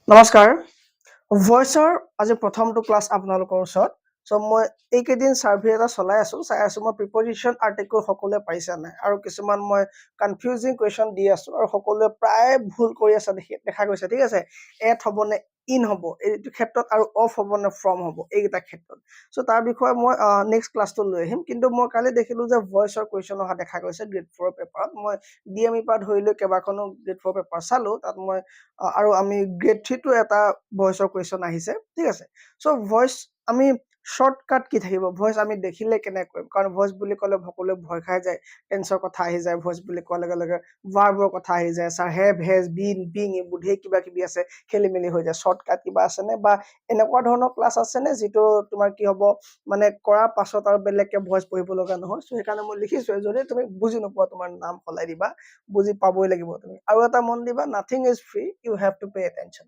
নমস্কাৰ ভয়েসৰ আজি প্ৰথমটো ক্লাছ আপোনালোকৰ ওচৰত সো মই এইকেইদিন সাৰ্ভে এটা চলাই আছো চাই আছো মই প্ৰিপজিশন আৰ্টিকল সকলোৱে পাইছা নাই আৰু কিছুমান মই কনফিউজিং কোৱেশ্চন দি আছো আৰু সকলোৱে প্ৰায় ভুল কৰি আছে দেখা গৈছে ঠিক আছে এট হ'ব নে ইন হ'ব এইটো ক্ষেত্ৰত আৰু অফ হ'ব নে ফ্ৰম হ'ব এইকেইটা ক্ষেত্ৰত সো তাৰ বিষয়ে মই নেক্সট ক্লাছটো লৈ আহিম কিন্তু মই কালি দেখিলো যে ভয়েসৰ কোৱেশ্চন অহা দেখা গৈছে গ্ৰেড 4 পেপাৰত মই ডিএমই পৰা ধৰি লৈ কেইবাখনো গ্ৰেড 4 পেপাৰ চালো তাত মই আৰু আমি গ্ৰেড 3 টো এটা ভয়েসৰ কোৱেশ্চন আহিছে ঠিক আছে সো ভয়েস আমি শৰ্টকাট কি থাকিব ভয়েস আমি দেখিলে কেনে কৰিম কাৰণ ভয়েস বুলি ক'লে সকলোৱে ভয় খাই যায় টেন্সৰ কথা আহি যায় ভয়েস বুলি কোৱাৰ লগে লগে ভাৰ্বৰ কথা আহি যায় sir have has been being এই বুধে কিবা কিবি আছে খেলি মেলি হৈ যায় শৰ্টকাট কিবা আছে নে বা এনেকুৱা ধৰণৰ ক্লাছ আছে নে যিটো তোমাৰ কি হ'ব মানে কৰাৰ পাছত আৰু বেলেগকে ভয়েস পঢ়িব লগা নহয় সো সেইকাৰণে মই লিখিছো যদি তুমি বুজি নোপোৱা তোমাৰ নাম সলাই দিবা বুজি পাবই লাগিব তুমি আৰু এটা মন দিবা nothing is free you have to pay attention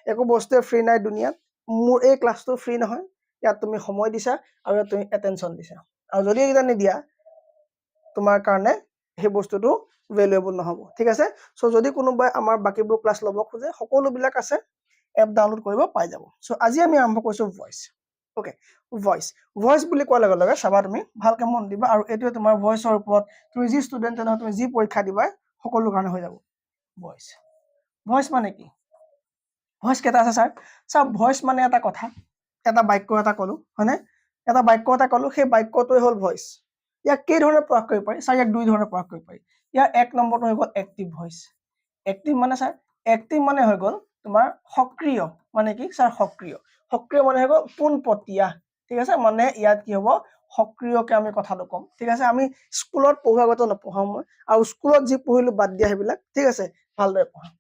একো বস্তুৱে ফ্ৰী নাই দুনিয়াত মোৰ এই ক্লাছটো ফ্ৰী নহয় ইয়াত তুমি সময় দিছা আৰু ইয়াত তুমি এটেনশন দিছা আৰু যদি এটা নিদিয়া তোমাৰ কাৰণে সেই বস্তুটো ভ্যালুয়েবল নহব ঠিক আছে সো যদি কোনোবাই আমাৰ বাকিবোৰ ক্লাছ ল'ব খোজে সকলোবিলাক আছে এপ ডাউনলোড কৰিব পাই যাব সো আজি আমি আৰম্ভ কৰিছো ভয়েস ওকে ভয়েস বুলি কোৱাৰ লগে লগে চাবা তুমি ভালকে মন দিবা আৰু এইটোৱে তোমাৰ ভয়েসৰ ওপৰত তুমি যি ষ্টুডেন্ট নহয় তুমি যি পৰীক্ষা দিবা সকলো কাৰণে হৈ যাব ভয়েস মানে কি ভয়েস কেটা আছে স্যার ভয়েস মানে এটা কথা এটা বাক্য এটা কলো হয়নে এটা বাক্য এটা কলো সেই বাক্যটোই হল ভয়েস ইয়াক কেই ধৰণে প্ৰয়োগ কৰিব পাৰি স্যাৰ ইয়াক দুই ধৰণে প্ৰয়োগ কৰিব পাৰি ইয়াৰ এক নম্বৰটো হৈ গল এক্টিভ ভয়েস এক্টিভ মানে স্যাৰ এক্টিভ মানে হৈ গল তোমাৰ সক্ৰিয় মানে কি স্যাৰ সক্ৰিয় মানে হৈ গল পোনপটীয়া ঠিক আছে মানে ইয়াত কি হ'ব সক্ৰিয়কে আমি কথাটো কম ঠিক আছে আমি স্কুলত পঢ়াগত নপঢ়াম মই আৰু স্কুলত যি পঢ়িলো বাদ দিয়া হেবিলাক ঠিক আছে ভালদৰে পঢ়াম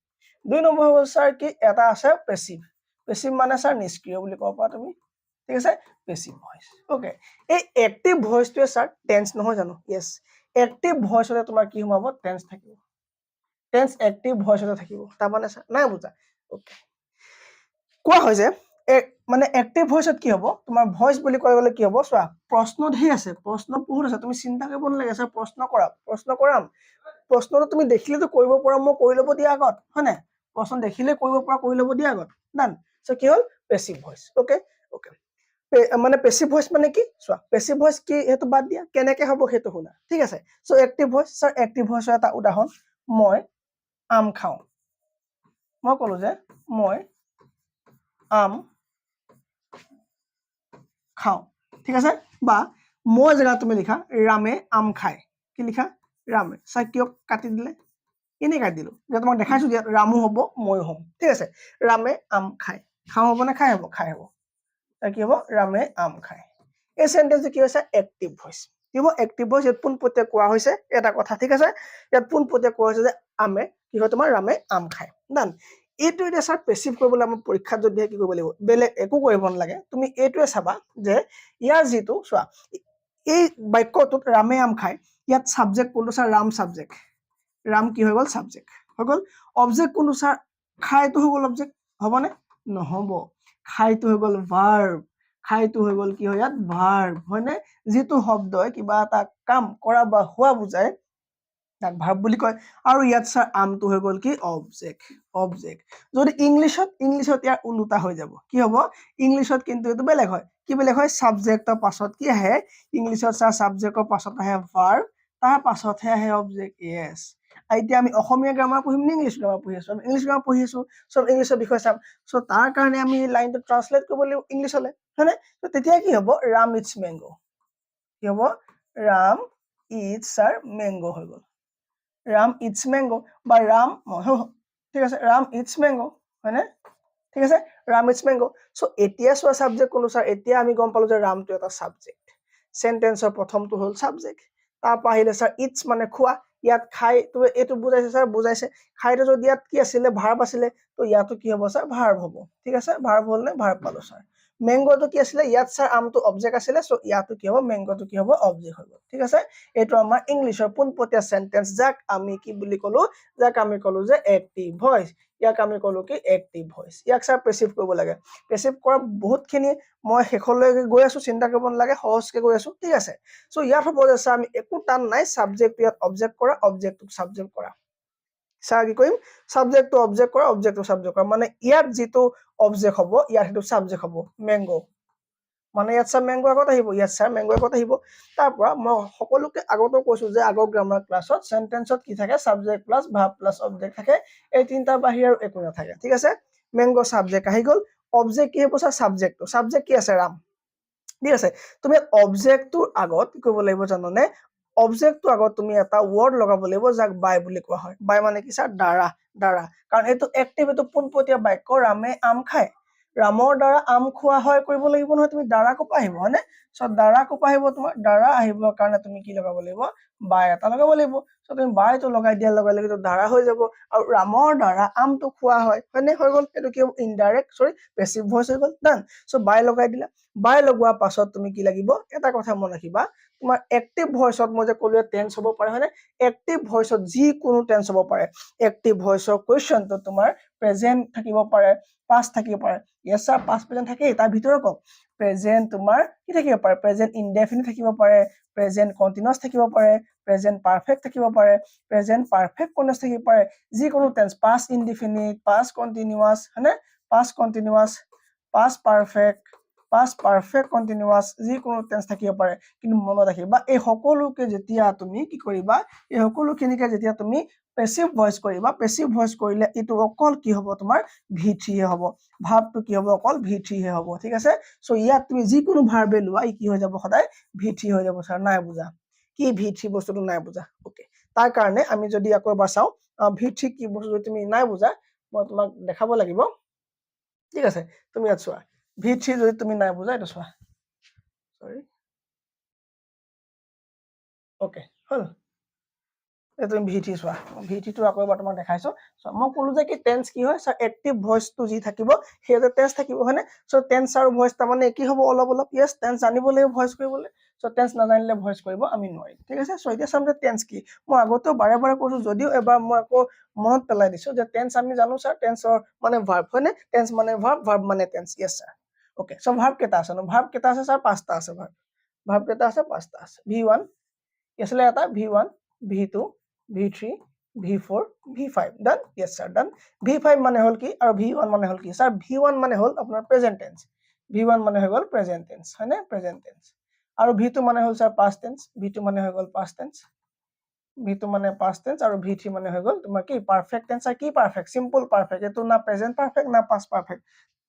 দুই নম্বৰ হ'ল স্যাৰ কি এটা আছে পেসিভ মানে স্যাৰ নিষ্ক্ৰিয় বুলি ক'ব পাৰা তুমি ঠিক আছে পেসিভ ভয়েস ওকে এই এক্টিভ ভয়েসটোৱে স্যাৰ টেন্স নহয় জানো यस এক্টিভ ভয়েসতে তোমাৰ কি হব টেন্স থাকিব টেন্স এক্টিভ ভয়েসতে থাকিব তাৰ মানে নাই বুজা ওকে কোৱা হয় যে মানে এক্টিভ ভয়েসত কি হ'ব তোমাৰ ভয়েস বুলি কয় গলে কি হ'ব চোৱা প্ৰশ্ন ধেই আছে প্ৰশ্ন বহুত আছে তুমি চিন্তা কৰিব নালাগে স্যাৰ প্ৰশ্ন কৰাম প্ৰশ্নটো তুমি দেখিলেতো কৰিব পৰা মই কৰি ল'ব দিয়া আগত হয় নাই প্ৰশ্ন দেখিলে কৰিব পৰা কৰি ল'ব দিয়া আগত ডান সো কি হ'ল পেসিভ ভয়েস ওকে মানে পেসিভ ভয়েস মানে কি চোৱা পেসিভ ভয়েস কি হেতু বাদ দিয়া কেনেকে হ'ব হেতু শুনা ঠিক আছে so active voice sir active ভয়েসৰ এটা উদাহৰণ মই আম খাও মই কলো যে মই আম খাও ঠিক আছে বা মই জেগা তুমি লিখা ৰামে আম খায় কি লিখা ৰামে স্যার কিয় কাটি দিলে এনে কাটি দিলো যে তোমাক দেখাইছো যে ৰামু হ'ব মই হ'ম ঠিক আছে ৰামে আম খায় খাও হ'ব না খাই হ'ব কি হ'ব ৰামে আম খায় এই সেন্টেন্সটো কি হৈছে এক্টিভ ভয়েস কি হ'ব এক্টিভ ভয়েস ইয়াত পোনপটীয়া কোৱা হৈছে এটা কথা ঠিক আছে ইয়াত পোনপটীয়া কোৱা হৈছে যে আমে কি হয় তোমাৰ ৰামে আম খায় ডান এইটো এটা স্যাৰ পেসিভ কৰিবলৈ আমাৰ পৰীক্ষাত যদি কি কৰিব লাগিব বেলেগ একো কৰিব নালাগে তুমি এইটোৱে চাবা যে ইয়াৰ যিটো চোৱা এই বাক্যটোত ৰামে আম খায় ইয়াত সাবজেক্ট কোনটো স্যাৰ ৰাম সাবজেক্ট ৰাম কি হৈ গল সাবজেক্ট হৈ গল অবজেক্ট কোনটো স্যার খায়টো হৈ গল অবজেক্ট হবনে নহব খায়টো হৈ গল ভার্ব খায়টো হৈ গল কি হয় ইয়াত ভার্ব হয়নে যেটো শব্দই কিবা এটা কাম কৰা বা হোৱা বুজায় তাক ভাৰ্ব বুলি কয় আৰু ইয়াত স্যাৰ আমটো হৈ গল কি অবজেক্ট যদি ইংলিশত ইয়াৰ উল্টা হৈ যাব কি হ'ব ইংলিশত কিন্তু এটো বেলেগ হয় কি বেলেগ হয় সাবজেক্টৰ পাছত কি আহে ইংলিশত স্যাৰ সাবজেক্টৰ পাছত আহে ভাৰ্ব তাৰ পাছতহে আহে অবজেক্ট यस এতিয়া আমি অসমীয়া গ্ৰামাৰ পঢ়িম নে ইংলিশ গ্ৰামাৰ পঢ়ি আছো আমি ইংলিশ গ্ৰামাৰ পঢ়ি আছো সব ইংলিশৰ বিষয় চাম সো তাৰ কাৰণে আমি লাইনটো ট্ৰান্সলেট কৰিব লাগিব ইংলিশলে হয়নে তো তেতিয়া কি হ'ব ৰাম ইটস মেংগো কি হ'ব ৰাম ইটস স্যার মেংগো হৈ গল রাম ইটস ম্যাঙ্গো বা রাম ঠিক আছে রাম ইটস ম্যাঙ্গো হয়নে ঠিক আছে রাম ইটস ম্যাঙ্গো সো এতিয়া সোয়া সাবজেক্ট কোন স্যার এতিয়া আমি গম পালো যে রামটো এটা সাবজেক্ট সেন্টেন্সৰ প্ৰথমটো হল সাবজেক্ট তাৰ পৰা আহিলে স্যাৰ ইটস মানে খোৱা ইয়াত খাই তো এটো বুজাইছে স্যার বুজাইছে খাইটো যদি ইয়াত কি আছিল ভার্ব আছিল তো ইয়াতো কি হ'ব স্যার ভার্ব হ'ব ঠিক আছে ভার্ব হল নে ভার্ব পালো স্যার মেংগোটো কি আছিল ইয়াত স্যার আমটো অবজেক্ট আছিল সো ইয়াতো কি হ'ব মেংগোটো কি হ'ব অবজেক্ট হৈ গল ঠিক আছে এটো আমাৰ ইংলিশৰ পোনপটীয়া সেন্টেন্স যাক আমি কি বুলি কলো যাক আমি কলো যে এক্টিভ ভয়েস ইয়াক আমি কলো কি এক্টিভ ভয়েস ইয়াক স্যার পেসিভ কৰিব লাগে পেসিভ কৰা বহুতখিনি মই শেষলৈকে গৈ আছো চিন্তা কৰিব নালাগে সহজকে গৈ আছো ঠিক আছে সো ইয়াত হ'ব যে স্যার আমি একো টান নাই সাবজেক্ট ইয়াত অবজেক্ট কৰা অবজেক্টক সাবজেক্ট কৰা স্যাৰ কি কৰিম সাবজেক্ট টু অবজেক্ট কৰা অবজেক্ট টু সাবজেক্ট কৰা মানে ইয়াত যেটো অবজেক্ট হ'ব ইয়াত হেতু সাবজেক্ট হ'ব ম্যাঙ্গো মানে ইয়াত স্যাৰ ম্যাঙ্গো আগত আহিব ইয়াত স্যাৰ ম্যাঙ্গো আগত আহিব তাৰ পৰা মই সকলোকে আগতো কৈছো যে আগৰ গ্ৰামাৰ ক্লাছত সেন্টেন্সত কি থাকে subject plus verb plus object থাকে এই তিনটা বাহিৰ আৰু একো নাথাকে ঠিক আছে ম্যাঙ্গো সাবজেক্ট আহি গল অবজেক্ট কি হ'ব স্যাৰ সাবজেক্ট কি আছে ৰাম ঠিক আছে তুমি অবজেক্টটোৰ আগত কি কৰিব লাগিব জাননে অবজেক্টটো আগত তুমি এটা ওয়াৰ্ড লগাব লাগিব যাক বাই বুলি কোৱা হয় বাই মানে কি স্যাৰ দ্বাৰা কাৰণ এটো এক্টিভ এটো পোনপটীয়া বাক্য ৰামে আম খায় ৰামৰ দ্বাৰা আম খোৱা হয় কৰিব লাগিব নহয় তুমি দ্বাৰা কোপা আহিব হয়নে সো দ্বাৰা কোপা আহিব তোমাৰ দ্বাৰা আহিবৰ কাৰণে তুমি কি লগাব লাগিব বাই এটা লগাব লাগিব সো তুমি বাইটো লগাই দিয়া লগাই লাগি তো দ্বাৰা হৈ যাব আৰু ৰামৰ দ্বাৰা আমটো খোৱা হয় হয়নে হৈ গল এটো কি ইনডাইৰেক্ট সৰি পেসিভ ভয়েস হৈ গল ডান সো বাই লগাই দিলা বাই লগোৱা পাছত তুমি কি লাগিব এটা কথা মন ৰাখিবা তোমাৰ এক্টিভ ভয়েসত মই যে কলিয়ে টেন্স হ'ব পাৰে হয়নে এক্টিভ ভয়েসত যি কোনো টেন্স হ'ব পাৰে এক্টিভ ভয়েসৰ কোৱেশ্চনটো তোমাৰ প্ৰেজেন্ট থাকিব পাৰে পাস্ট থাকিব পাৰে yes sir past present থাকে তাৰ ভিতৰত কক প্ৰেজেন্ট তোমাৰ কি থাকিব পাৰে প্ৰেজেন্ট ইনডেফিনিট থাকিব পাৰে প্ৰেজেন্ট কন্টিনিউয়াস থাকিব পাৰে প্ৰেজেন্ট পাৰফেক্ট থাকিব পাৰে প্ৰেজেন্ট পাৰফেক্ট কন্টিনিউয়াস থাকিব পাৰে যি কোনো tense past indefinite past continuous হয়নে past continuous past perfect continuous যি কোনো টেন্স থাকিব পাৰে কিন্তু মনত ৰাখিবা এই সকলোকে যেতিয়া তুমি কি কৰিবা এই সকলোখিনিকে যেতিয়া তুমি পেসিভ ভয়েস কৰিবা পেসিভ ভয়েস কৰিলে ইটো অকল কি হ'ব তোমাৰ v3 হে হ'ব ভাবটো কি হ'ব অকল v3 হে হ'ব ঠিক আছে সো ইয়াত তুমি যি কোনো ভাৰ্বে লোৱা ই কি হৈ যাব সদায় v3 হৈ যাব স্যাৰ নাই বুজা কি v3 বস্তুটো নাই বুজা ওকে তাৰ কাৰণে আমি যদি আকৌ এবাৰ চাও v3 কি বস্তু যদি তুমি নাই বুজা মই তোমাক দেখাব লাগিব ঠিক আছে তুমি ইয়াত চোৱা v3 যদি তুমি নাই বুজা এটা চোৱা সৰি ওকে হল তুমি v3 চোৱা v3 টো আকৌ এবাৰ তোমাক দেখাইছো মই কলো যে কি টেন্স কি হয় স্যাৰ এক্টিভ ভয়েস টো যি থাকিব হেতে টেন্স থাকিব হয়নে সো টেন্স আৰু ভয়েস তাৰ মানে কি হ'ব অলপ ইয়েস টেন্স জানিব লাগিব ভয়েস কৰিবলৈ সো টেন্স নাজানিলে ভয়েস কৰিব আমি নোৱাৰিম ঠিক আছে সো এতিয়া সামনে টেন্স কি মই আগতেও বাৰে বাৰে কৈছো যদিও এবাৰ মই আকৌ মনত পেলাই দিছো যে টেন্স আমি জানো স্যাৰ টেন্সৰ মানে ভাৰ্ব হয়নে টেন্স মানে ভাৰ্ব মানে tense yes sir okay so verb কেটা আছে নো ভাৰ্ব কেটা আছে স্যাৰ পাঁচটা আছে ভার্ব কেটা আছে পাঁচটা আছে v1 আসলে এটা v1 v2 v3 v4 v5 ডান yes sir ডান v5 মানে হল কি আৰু v1 মানে হল কি স্যাৰ v1 মানে হল আপোনাৰ প্ৰেজেন্ট টেন্স v1 মানে হৈ গল প্ৰেজেন্ট টেন্স হয়নে প্ৰেজেন্ট টেন্স আৰু v2 মানে হল স্যার পাস্ট টেন্স v2 মানে হৈ গল পাস্ট টেন্স v2 মানে পাস্ট টেন্স আৰু v3 মানে হৈ গল তোমাৰ কি পাৰফেক্ট টেন্স আৰু কি পাৰফেক্ট সিম্পল পাৰফেক্ট এটো না প্ৰেজেন্ট পাৰফেক্ট না past perfect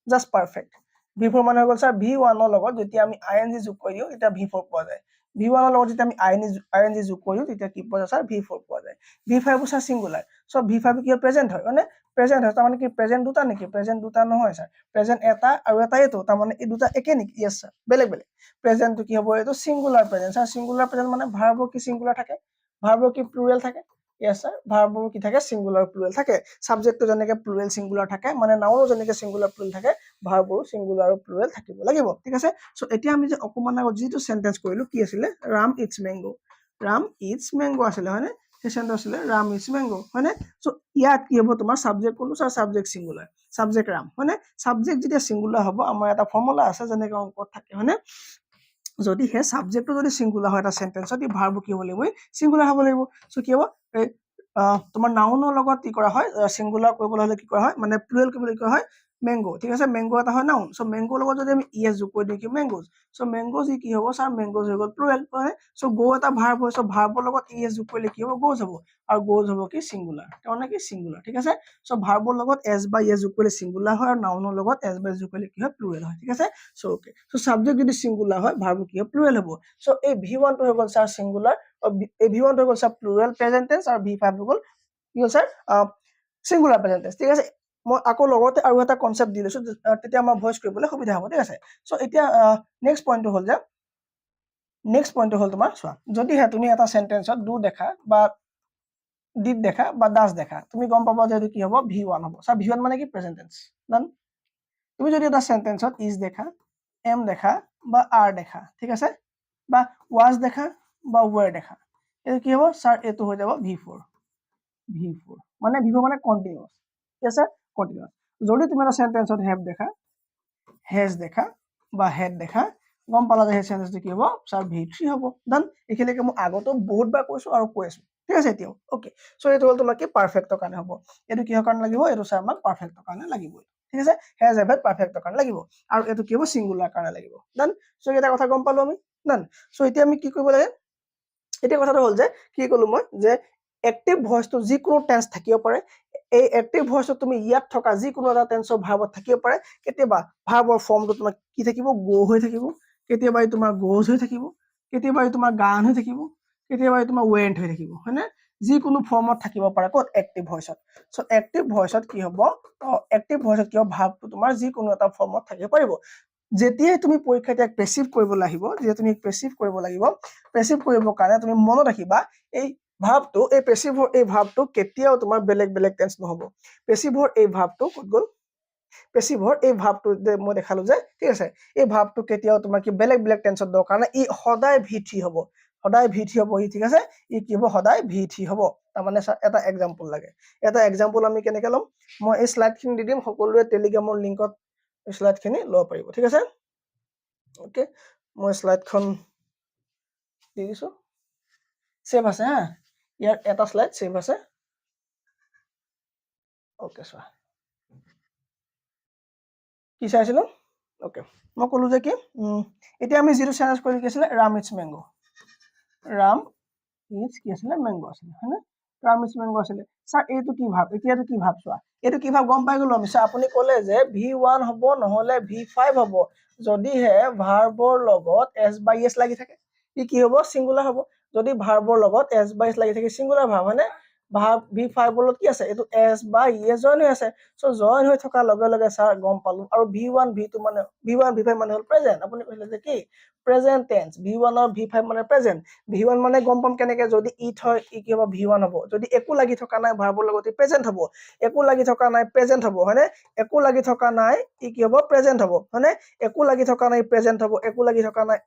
just perfect v4 মানে হৈ গল স্যাৰ v1 ৰ লগত যেতিয়া আমি ing যোগ কৰি দিও এটা v4 পোৱা যায় v1 ৰ লগত যেতিয়া আমি ing যোগ কৰি দিও তেতিয়া কি পোৱা যায় স্যাৰ v4 পোৱা যায় v5 sir singular so v5 কি প্ৰেজেন্ট হয় মানে প্ৰেজেন্ট হয় তাৰ মানে কি প্ৰেজেন্ট দুটা নেকি প্ৰেজেন্ট দুটা নহয় স্যাৰ প্ৰেজেন্ট এটা আৰু এটা এটো তাৰ মানে এই দুটা একে নেকি यस স্যার বেলেগ বেলেগ প্রেজেন্ট কি হ'ব এটো singular present sir singular present মানে ভার্ব কি সিঙ্গুলার থাকে ভার্ব কি প্লুরাল থাকে yes sir ভার্ব কি থাকে সিঙ্গুলার প্লুরাল থাকে সাবজেক্টটো যেনেকে প্লুরাল সিঙ্গুলার থাকে মানে নাউনো যেনেকে সিঙ্গুলার প্লুরাল থাকে ভার্ব সিঙ্গুলার আৰু প্লুরাল থাকিব লাগিব ঠিক আছে সো এতিয়া আমি যে অকমান আগত যেটো সেন্টেন্স কৰিলো কি আছিল ৰাম ইটস ম্যাঙ্গো আছিল হয়নে সেই সেন্টেন্স আছিল ৰাম ইটস ম্যাঙ্গো হয়নে সো ইয়াত কি হ'ব তোমাৰ সাবজেক্ট কোনটো sir subject singular subject Ram হয়নে সাবজেক্ট যেতিয়া সিঙ্গুলাৰ হ'ব আমাৰ এটা ফৰ্মুলা আছে যেনেকে অংকত থাকে হয়নে যদি হে সাবজেক্টটো যদি সিঙ্গুলার হয় এটা সেন্টেন্সত ই ভার্ব কি হ'ব লাগিব সিঙ্গুলার হ'ব লাগিব সো কি হ'ব তোমাৰ নাউনৰ লগত কি কৰা হয় সিঙ্গুলাৰ কৰিবলৈ হলে কি কৰা হয় মানে প্লুৰাল কৰিবলৈ কি হয় ম্যাঙ্গো ঠিক আছে ম্যাঙ্গো এটা হয় নাউন সো ম্যাঙ্গো লগত যদি আমি ইএস যোগ কৰি দিও কি ম্যাঙ্গোজ সো ম্যাঙ্গোজ কি হ'ব স্যার ম্যাঙ্গোজ হৈ গল প্লুরাল হয় সো গো এটা ভার্ব হয় সো ভাৰ্বৰ লগত ইএস যোগ কৰিলে কি হ'ব গোজ হ'ব আৰু গোজ হ'ব কি সিঙ্গুলাৰ মানে কি সিঙ্গুলাৰ ঠিক আছে সো ভাৰ্বৰ লগত এস বা ইএস যোগ কৰিলে সিঙ্গুলাৰ হয় আৰু নাউনৰ লগত এস বা যোগ কৰিলে কি হয় প্লুরাল হয় ঠিক আছে সো ওকে সো সাবজেক্ট যদি সিঙ্গুলার হয় ভার্ব কি হয় প্লুরাল হ'ব সো এই v1 টো হৈ গল স্যার সিঙ্গুলার এই v1 টো হৈ গল স্যার প্লুরাল প্রেজেন্ট টেন্স আৰু v5 হৈ গল কি হ'ল স্যাৰ সিঙ্গুলাৰ প্ৰেজেন্ট টেন্স ঠিক আছে মই আকৌ লগতে আৰু এটা কনসেপ্ট দি লৈছো তেতিয়া আমাৰ ভয়েস কৰিবলৈ সুবিধা হ'ব ঠিক আছে সো এতিয়া নেক্সট পইণ্টটো হ'ল যে তোমাৰ চোৱা যদি তুমি এটা সেন্টেন্সত ডু দেখা বা ডিড দেখা বা ডাজ দেখা তুমি গম পাবা যে কি হ'ব v1 হ'ব স্যার v1 মানে কি প্রেজেন্ট টেন্স ডান তুমি যদি এটা সেন্টেন্সত ইজ দেখা এম দেখা বা আর দেখা ঠিক আছে বা ওয়াজ দেখা বা ওয়ার দেখা এটো কি হ'ব স্যার এটো হৈ যাব v4 মানে v4 মানে কন্টিনিউয়াস ঠিক আছে কন্টিনিউয়াস যদি তুমি এটা সেন্টেন্সত হ্যাভ দেখা হ্যাজ দেখা বা হেড দেখা গম পালা যে সেই সেন্টেন্সটো কি হ'ব স্যার v3 হ'ব ডান এখিনিকে মই আগতো বহুত বাৰ কৈছো আৰু কৈ আছো ঠিক আছে এতিয়াও ওকে সো এইটো হ'ল তোমাৰ কি পাৰফেক্টৰ কাৰণে হ'ব এইটো কিহৰ কাৰণে লাগিব এইটো চাই আমাক পাৰফেক্টৰ কাৰণে লাগিব ঠিক আছে হেজ এভাৰ পাৰফেক্টৰ কাৰণে লাগিব আৰু এইটো কি হ'ব সিঙ্গুলাৰ কাৰণে লাগিব ডান সো এটা কথা গম পালো আমি ডান সো এতিয়া আমি কি কৰিব লাগে এতিয়া কথাটো হ'ল যে কি ক'লো মই যে এক্টিভ ভয়েসটো যিকোনো টেন্স থাকিব পাৰে এই এক্টিভ ভয়েসটো তুমি ইয়াত থকা যিকোনো এটা টেন্সৰ ভাৰ্বত থাকিব পাৰে কেতিয়াবা ভাৰ্বৰ ফৰ্মটো তোমাৰ কি থাকিব গো হৈ থাকিব কেতিয়াবা তোমাৰ গোজ হৈ থাকিব কেতিয়াবা তোমাৰ গান হৈ থাকিব কেতিয়াবা তোমাৰ ওয়েন্ট হৈ থাকিব হয়নে যিকোনো ফৰ্মত থাকিব পাৰে ক'ত এক্টিভ ভয়েসত সো এক্টিভ ভয়েসত কি হ'ব এক্টিভ ভয়েসত কি হ'ব ভাৰ্বটো তোমাৰ যিকোনো এটা ফৰ্মত থাকিব পাৰিব যেতিয়াই তুমি পৰীক্ষাত এক পেসিভ কৰিব লাগিব যে তুমি পেসিভ কৰিব লাগিব পেসিভ কৰিবৰ কাৰণে তুমি মনত ৰাখিবা এই ভাৰ্বটো এই পেসিভৰ এই ভাৰ্বটো কেতিয়াও তোমাৰ বেলেগ বেলেগ টেন্স নহব পেসিভৰ এই ভাৰ্বটো ক'ত গ'ল পেসিভৰ এই ভাৰ্বটো যে মই দেখালো যে ঠিক আছে এই ভাৰ্বটো কেতিয়াও তোমাৰ কি বেলেগ বেলেগ টেন্সৰ দৰকাৰ নাই ই সদায় V3 হ'ব সদায় V3 হ'ব ঠিক আছে ই কি হ'ব সদায় V3 হ'ব তাৰ মানে এটা এক্সাম্পল লাগে এটা এক্সাম্পল আমি কেনেকৈ ল'ম মই এই স্লাইডখিনি দি দিম সকলোৱে টেলিগ্ৰামৰ লিংকত স্লাইডখিনি ল'ব পাৰিব ঠিক আছে ওকে মই স্লাইডখন দি দিছো সেভ আছে হা ইয়াৰ এটা স্লাইড সেভ আছে ওকে সো কি চাইছিলো ওকে মই ক'লো যে কি এতিয়া আমি জিৰো চেঞ্জ কৰি কি আছিল Ram it's mango Ram it's কি আছিল ম্যাঙ্গো আছিল হয়নে ৰাম ইটস ম্যাঙ্গো আছিল স্যাৰ এইটো কি ভাব এতিয়াটো কি ভাব চোৱা এইটো কি ভাব গম পাই গলো আমি স্যার আপুনি ক'লে যে V1 হ'ব নহলে V5 হ'ব যদিহে ভাৰ্বৰ লগত s by s লাগি থাকে ই কি হ'ব সিঙ্গুলাৰ হ'ব যদি ভাৰ্বৰ লগত s by s লাগি থাকে সিঙ্গুলাৰ ভাব হয়নে ভাব V5 লগত কি আছে এটো s by s জয়েন হৈ আছে সো জয়েন হৈ থকা লগে লগে স্যার গম পালো আৰু V1 V2 মানে V1 V5 মানে হল প্ৰেজেন্ট আপুনি কইলে যে কি প্ৰেজেন্ট টেন্স V1 আৰু V5 মানে প্ৰেজেন্ট V1 মানে গম পাম কেনেকে যদি ইট হয় ই কি হ'ব V1 হ'ব যদি একো লাগি থকা নাই ভাৰ্বৰ লগত প্ৰেজেন্ট হ'ব একো লাগি থকা নাই প্ৰেজেন্ট হ'ব হয়নে একো লাগি থকা নাই ই কি হ'ব প্ৰেজেন্ট হ'ব হয়নে একো লাগি থকা নাই প্ৰেজেন্ট হ'ব একো লাগি থকা নাই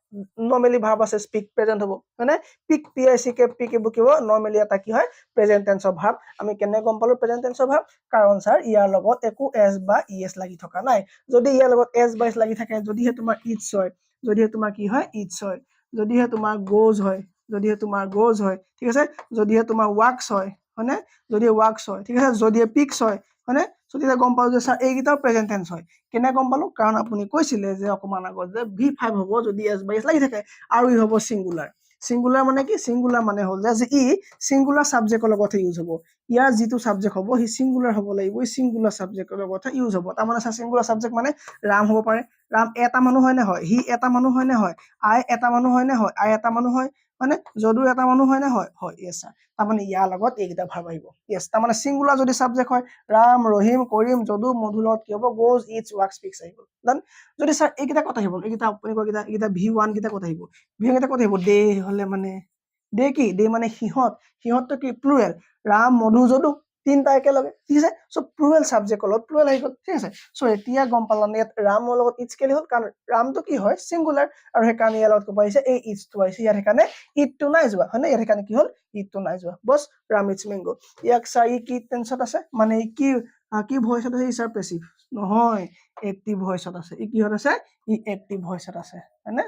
নৰ্মালি ভাৰ্ব আছে স্পিক প্ৰেজেন্ট হ'ব হয়নে পিক পিক পিক কি হ'ব নৰ্মালি এটা কি হয় প্ৰেজেন্ট টেন্সৰ ভাৰ্ব আমি কেনে গম পালো প্ৰেজেন্ট টেন্সৰ ভাৰ্ব কাৰণ স্যাৰ ইয়াৰ লগত একো s বা es লাগি থকা নাই যদি ইয়াৰ লগত s বা s লাগি থাকে যদিহে তোমাৰ ইটস হয় যদিহে তোমাৰ কি হয় ইটস হয় যদিহে তোমাৰ গোজ হয় যদিহে তোমাৰ গোজ হয় ঠিক আছে যদিহে তোমাৰ ওয়ার্কস হয় হয়নে যদি ওয়ার্কস হয় ঠিক আছে যদিহে পিক্স হয় হয়নে তেতিয়া গম পাও যে স্যার এইগিটাও প্ৰেজেন্ট টেন্স হয় কেনে গম পালো কাৰণ আপুনি কৈছিলে যে অকমান আগত যে V5 হ'ব যদি s by s লাগি থাকে আৰু ই হ'ব সিঙ্গুলাৰ সিঙ্গুলাৰ মানে কি সিঙ্গুলাৰ মানে হ'ল যে ই সিঙ্গুলাৰ সাবজেক্টৰ লগত ইউজ হ'ব ইয়াৰ যিটো সাবজেক্ট হ'ব হি সিঙ্গুলাৰ হ'ব লাগিব ই সিঙ্গুলাৰ সাবজেক্টৰ লগত ইউজ হ'ব তাৰ মানে সিঙ্গুলাৰ সাবজেক্ট মানে ৰাম হ'ব পাৰে ৰাম এটা মানুহ হয় নে হয় হি এটা মানুহ হয় নে হয় আই এটা মানুহ হয় নে হয় আই এটা মানুহ হয় মানে যদু এটা মানুহ হয় নে হয় হয় ইয়েস স্যার তাৰ মানে ইয়াৰ লগত এইগিটা ভাৰ্ব আহিব ইয়েস তাৰ মানে সিঙ্গুলাৰ যদি সাবজেক্ট হয় ৰাম ৰহিম কৰিম যদু মধু লগত কি হ'ব গোজ ইটস ওয়ার্কস স্পিক্স আহিব দেন যদি স্যার এইগিটা কথা আহিব এইগিটা আপুনি কয়গিটা এইগিটা V1 গিটা কথা আহিব V1 গিটা কথা আহিব দে হলে মানে দে কি দে মানে সিহত সিহতটো কি প্লুৰেল ৰাম মধু যদু তিনটা একেলগে ঠিক আছে সো প্লুৰেল সাবজেক্ট লগত প্লুৰেল আহি গ'ল ঠিক আছে সো এতিয়া গম পালাম ইয়াত ৰামৰ লগত ইটস কেলি হ'ল কাৰণ ৰামটো কি হয় সিঙ্গুলাৰ আৰু সেইকাৰণে ইয়াৰ লগত ক'ব আহিছে এই ইটসটো আহিছে ইয়াৰ সেইকাৰণে ইটটো নাই যোৱা হয়নে ইয়াৰ সেইকাৰণে কি হ'ল ইটটো নাই যোৱা বস ৰাম ইটস ম্যাঙ্গো ইয়াক চাই কি টেন্সত আছে মানে কি ভয়েসত আছে স্যার পেসিভ নহয় এক্টিভ ভয়েসত আছে ই কিহত আছে ই এক্টিভ ভয়েসত আছে হয়নে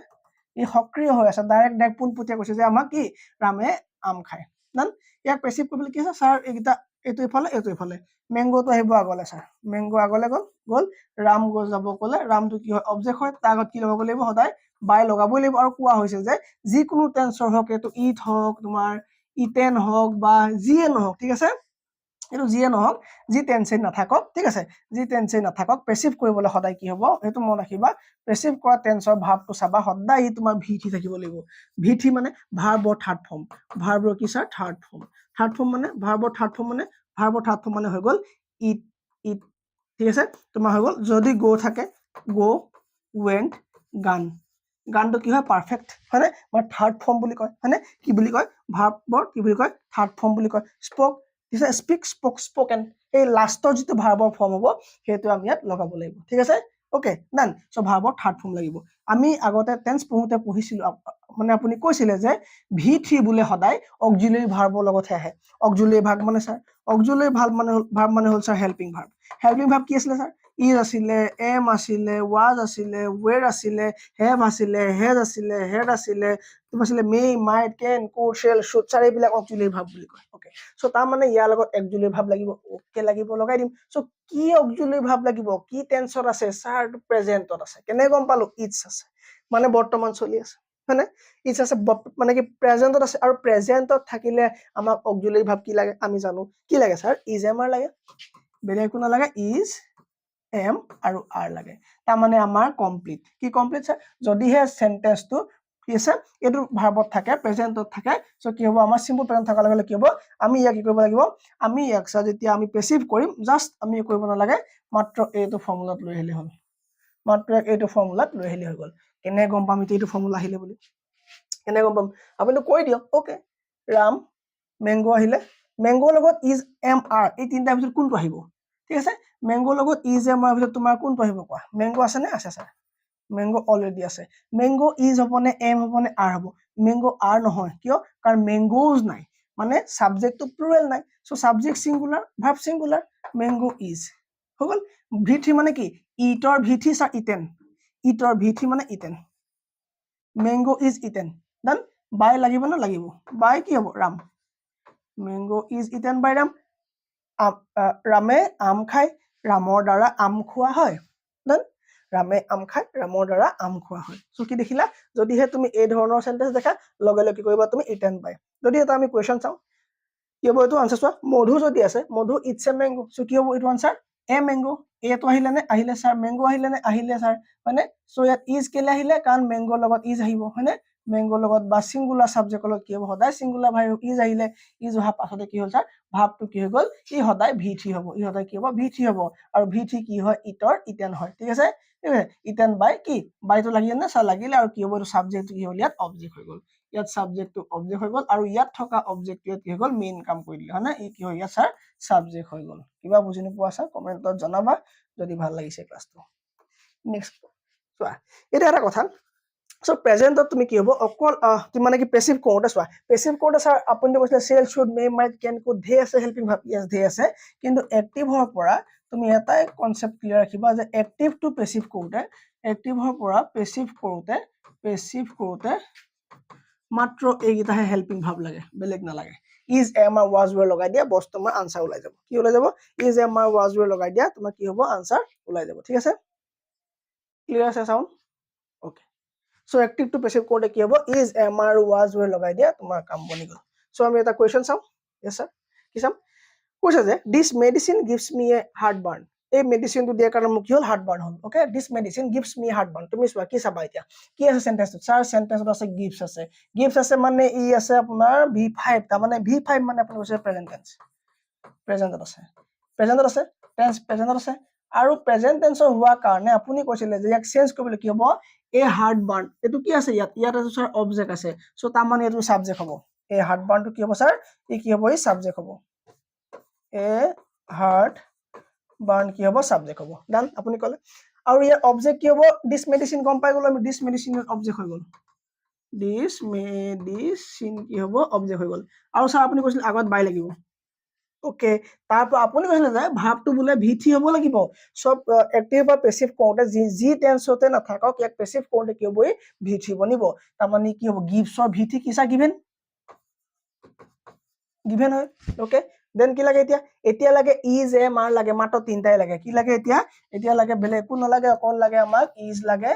ই সক্ৰিয় হৈ আছে ডাইৰেক্ট পোনপটীয়া কৈছে যে আমাক কি ৰামে আম খায় দেন ইয়াক পেসিভ কৰিবলৈ কি আছে স্যাৰ এইগিটা এইটো ইফালে ম্যাঙ্গোটো আহিব আগলে স্যাৰ ম্যাঙ্গো আগলে গল ৰাম গল যাব কলে ৰামটো কি হয় অবজেক্ট হয় তাৰ আগত কি লগাব লাগিব সদায় বাই লগাবই লাগিব আৰু কোৱা হৈছে যে যিকোনো টেন্সৰ হওক এইটো ইট হওক তোমাৰ ইটেন হওক বা যিয়ে নহওক ঠিক আছে এইটো যিয়ে নহওক যি টেন্সে নাথাকক ঠিক আছে যি টেন্সে নাথাকক পেসিভ কৰিবলৈ সদায় কি হ'ব সেইটো মন ৰাখিবা পেসিভ কৰা টেন্সৰ ভাৱটো চাবা সদায় ই তোমাৰ V3 থাকিব লাগিব V3 মানে ভাৰ্বৰ থাৰ্ড ফৰ্ম ভাৰ্বৰ কি স্যাৰ থাৰ্ড ফৰ্ম মানে ভাৰ্বৰ থাৰ্ড ফৰ্ম মানে হৈ গ'ল ইট ঠিক আছে তোমাৰ হৈ গ'ল যদি গো থাকে গো ওয়েন্ট গানটো কি হয় পারফেক্ট হয়নে মানে থাৰ্ড ফৰ্ম বুলি কয় হয়নে কি বুলি কয় ভাৰ্বৰ কি বুলি কয় থাৰ্ড ফৰ্ম বুলি কয় স্পোক দিছে স্পিক স্পোকেন এই লাষ্টৰ যিটো ভাৰ্বৰ ফৰ্ম হ'ব সেইটো আমি ইয়াত লগাব লাগিব ঠিক আছে ওকে ডান সো ভাৰ্বৰ থাৰ্ড ফৰ্ম লাগিব আমি আগতে টেন্স পঢ়োতে পঢ়িছিলো মানে আপুনি কৈছিলে যে V3 বুলে সদায় অক্সিলাৰি ভাৰ্বৰ লগতহে আহে অক্সিলাৰি ভাৰ্ব মানে স্যাৰ অক্সিলাৰি ভাৰ্ব মানে হ'ল স্যাৰ হেল্পিং ভাৰ্ব কি আছিল স্যাৰ ইজ আছিলে, এম আছিলে, ৱাজ আছিলে, ৱেৰ আছিলে, হেভ আছিলে, হেড আছিলে, হেড আছিলে, কিবা আছিলে মে, might, can, could, shell, should, sir এইবিলাক অক্সিলাৰী ভাৰ্ব বুলি কয়। অ'কে, চ' তাৰমানে ইয়াৰ লগত অক্সিলাৰী ভাৰ্ব লাগিব, অ'কে লাগিব, লগাই দিম। চ' কি অক্সিলাৰী ভাৰ্ব লাগিব, কি টেন্সত আছে, ছাৰ প্ৰেজেন্টত আছে। কেনে গম পালো? ইটছ আছে, মানে বৰ্তমান চলি আছে, হয়নে? ইটছ আছে মানে কি প্ৰেজেন্টত আছে, আৰু প্ৰেজেন্টত থাকিলে আমাক অক্সিলাৰী ভাৰ্ব কি লাগে আমি জানো। কি লাগে ছাৰ? ইজ এম আৰ লাগে, বেলেগ একো নালাগে। ইজ এম আৰু আৰ লাগে, তাৰমানে আমাৰ কমপ্লিট। কি কমপ্লিট ছাৰ? যদিহে চেন্টেন্সটো কি আছে এইটো ভাৰ্বত থাকে, প্ৰেজেন্টত থাকে, চ' কি হ'ব আমাৰ চিম্পল প্ৰেজেন্ট থকাৰ লগে লগে কি হ'ব, আমি ইয়াক কি কৰিব লাগিব, আমি ইয়াক ছাৰ যেতিয়া আমি পেছিভ কৰিম, জাষ্ট আমি কৰিব নালাগে, মাত্ৰ এইটো ফৰ্মুলাত লৈ আহিলে হ'ল, মাত্ৰ এইটো ফৰ্মুলাত লৈ আহিলে হৈ গ'ল। কেনে গম পাম এতিয়া এইটো ফৰ্মুলা আহিলে বুলি? কেনে গম পাম? আপুনি কৈ দিয়ক। অ'কে, ৰাম, মেংগো আহিলে, মেংগোৰ লগত ইজ এম আৰ এই তিনিটাৰ ভিতৰত কোনটো আহিব? ঠিক আছে, মেংগোৰ লগত ইজ এম আৰ ভিতৰত তোমাৰ কোনটো আহিব কোৱা? মেংগো আছে নে? আছে ছাৰ, মেংগো অলৰেডি আছে। মেংগো ইজ হ'ব নে এম হ'ব নে আৰ হ'ব? মেংগো আৰ নহয়, কিয়? কাৰণ মেংগোজ নাই, মানে ছাবজেক্টটো প্লুৰেল নাই, so' subject singular, verb singular, mango is হৈ গ'ল। ভি3 মানে কি? ইটৰ ভি3 ছাৰ ইটেন, ইটৰ ভি3 মানে ইটেন, মেংগো ইজ ইটেন, ডান। বাই লাগিব নে? লাগিব। বাই কি হ'ব? ৰাম, মেংগো ইজ ইটেন বাই ৰাম। ৰামে আম খায়, ৰামৰ দ্বাৰা আম খোৱা হয়, ডান। ৰামে আম খায়, ৰামৰ দ্বাৰা আম খোৱা হয়। চ' কি দেখিলা? যদিহে তুমি এই ধৰণৰ চেন্টেন্স দেখা, লগে লগে কি কৰিবা তুমি? ইটেন বাই। যদি এটা আমি কুৱেশ্যন চাওঁ, কি হ'ব এইটো আনচাৰ চোৱা। মধু যদি আছে, মধু ইটছ এ মেংগো, চ' কি হ'ব এইটো আনচাৰ? এ মেংগো। এটো আহিলে নে? আহিলে ছাৰ। মেংগো আহিলে নে? আহিলে ছাৰ, হয়নে? চ' ইয়াত ইজ কেলে আহিলে? কাৰণ মেংগোৰ লগত ইজ আহিব, হয়নে? মেংগোৰ লগত বা ছিংগুলাৰ ছাবজেক্টৰ লগত কি হ'ব? সদায় ছিংগুলাৰ ভাৰ্ব ইজ আহিলে, ইজ অহাৰ পাছতে কি হ'ল ছাৰ? ভাৰ্বটো কি হৈ গ'ল? ই সদায় ভি3 হ'ব, ই সদায় কি হ'ব? ভি3 হ'ব, আৰু ভি3 কি হয়? ইটৰ ইটেন হয়, ঠিক আছে? ইটেন বাই কি? বাইটো লাগিলে নে? ছাৰ লাগিলে, আৰু কি হ'ব? এইটো ছাবজেক্টটো কি হ'ল? ইয়াত অবজেক্ট হৈ গ'ল, ইয়াত ছাবজেক্টটো অবজেক্ট হৈ গ'ল, আৰু ইয়াত থকা অবজেক্টটোৱে কি হৈ গ'ল? মেইন কাম কৰি দিলে, হয় নে? ই কি হয় ইয়াত ছাৰ? ছাবজেক্ট হৈ গ'ল। কিবা বুজি নোপোৱা ছাৰ কমেণ্টত জনাবা, যদি ভাল লাগিছে ক্লাছটো। নেক্সট চোৱা, এতিয়া এটা কথা, চ' প্ৰেজেন্টত তুমি কি হ'ব? অকল মানে কি পেছিভ কৰোঁতে চোৱা, পেছিভ কৰোঁতে ছাৰ আপুনি কৈছিলে shall, should, may, might, can, could, ধেৰ আছে হেল্পিং ভাৰ্ব, য়েছ ধেৰ আছে, কিন্তু এক্টিভৰ পৰা তুমি এটাই কনচেপ্ট ক্লিয়াৰ ৰাখিবা যে এক্টিভ টু পেছিভ কৰোঁতে, এক্টিভৰ পৰা পেছিভ কৰোঁতে মাত্ৰ এইকেইটাহে হেল্পিং ভাৰ্ব লাগে, বেলেগ নালাগে। ইজ এম আৰ ৱাজ ৱেৰ লগাই দিয়া, বস তোমাৰ আনচাৰ ওলাই যাব। কি ওলাই যাব? ইজ এম আৰ ৱাজ ৱেৰ লগাই দিয়া, তোমাৰ কি হ'ব? আনচাৰ ওলাই যাব, ঠিক আছে? ক্লিয়াৰ আছে চাউণ্ড? অ'কে, চ' এক্টিভ টু পেছিভ কৰোঁতে কি হ'ব? ইজ এম আৰ ৱাজ ৱেৰ লগাই দিয়া, তোমাৰ কাম বনি গ'ল। চ' আমি এটা কুৱেশ্যন চাওঁ। য়েছ ছাৰ, কি চাম? কৈছে যে this medicine gives me a heartburn, এই মেডিচিনটো দিয়াৰ কাৰণে মোক কি হ'ল? হাৰ্ট বাৰ্ণ হ'ল। Okay, this medicine gives me heartburn. তুমি চোৱা, কি চাবা এতিয়া? কি আছে চেণ্টেন্সটোত? ছাৰ চেণ্টেন্সত আছে গিভছ আছে, গিভছ আছে মানে ই আছে আপোনাৰ V5, তাৰমানে V5 মানে আপোনাৰ কৈছে প্ৰেজেন্ট টেন্স, প্ৰেজেন্টত আছে, প্ৰেজেন্টত আছে, টেন্স প্ৰেজেন্টত আছে, আৰু প্ৰেজেন্ট টেন্সৰ হোৱাৰ কাৰণে আপুনি কৈছিলে যে ইয়াক চেঞ্জ কৰিবলৈ কি হ'ব? এ হাৰ্ট বাৰ্ণ, এইটো কি আছে ইয়াত? ইয়াত আছে ছাৰ অবজেক্ট আছে, চ' তাৰমানে এইটো ছাবজেক্ট হ'ব। এই হাৰ্ট বাৰ্ণটো কি হ'ব ছাৰ? ই কি হ'ব? ই ছাবজেক্ট হ'ব। এ হাৰ্ট বাৰ্ণ কি হ'ব? ছাবজেক্ট হ'ব, ডান। আপুনি ক'লে, আৰু ইয়াৰ অবজেক্ট কি হ'ব? দিছ মেডিচিন, গম পাই গ'লো আমি, দিছ মেডিচিন অবজেক্ট হৈ গ'ল, দিছ মেডিচিন কি হ'ব? অবজেক্ট হৈ গ'ল। আৰু ছাৰ আপুনি কৈছিলে আগত বাই লাগিব। অ'কে, তাৰপৰা আপুনি কৈছিলে যে ভাৰ্বটো বোলে V3 হ'ব লাগিব। চব এক্টিভ বা পেছিভ কৰোঁতে যি টেন্সতে নাথাকক, ইয়াক পেছিভ কৰোঁতে কি হ'ব? V3 বনিব, তাৰমানে কি হ'ব? গিভছৰ V3 কি ছাৰ? গিভেন, গিভেন হয়। অ'কে, দেন কি লাগে এতিয়া? এতিয়া লাগে ইজ এম আৰ লাগে, মাত্ৰ তিনিটাই লাগে। কি লাগে এতিয়া? এতিয়া লাগে বেলেগ একো নালাগে, অকল লাগে আমাক ইজ লাগে,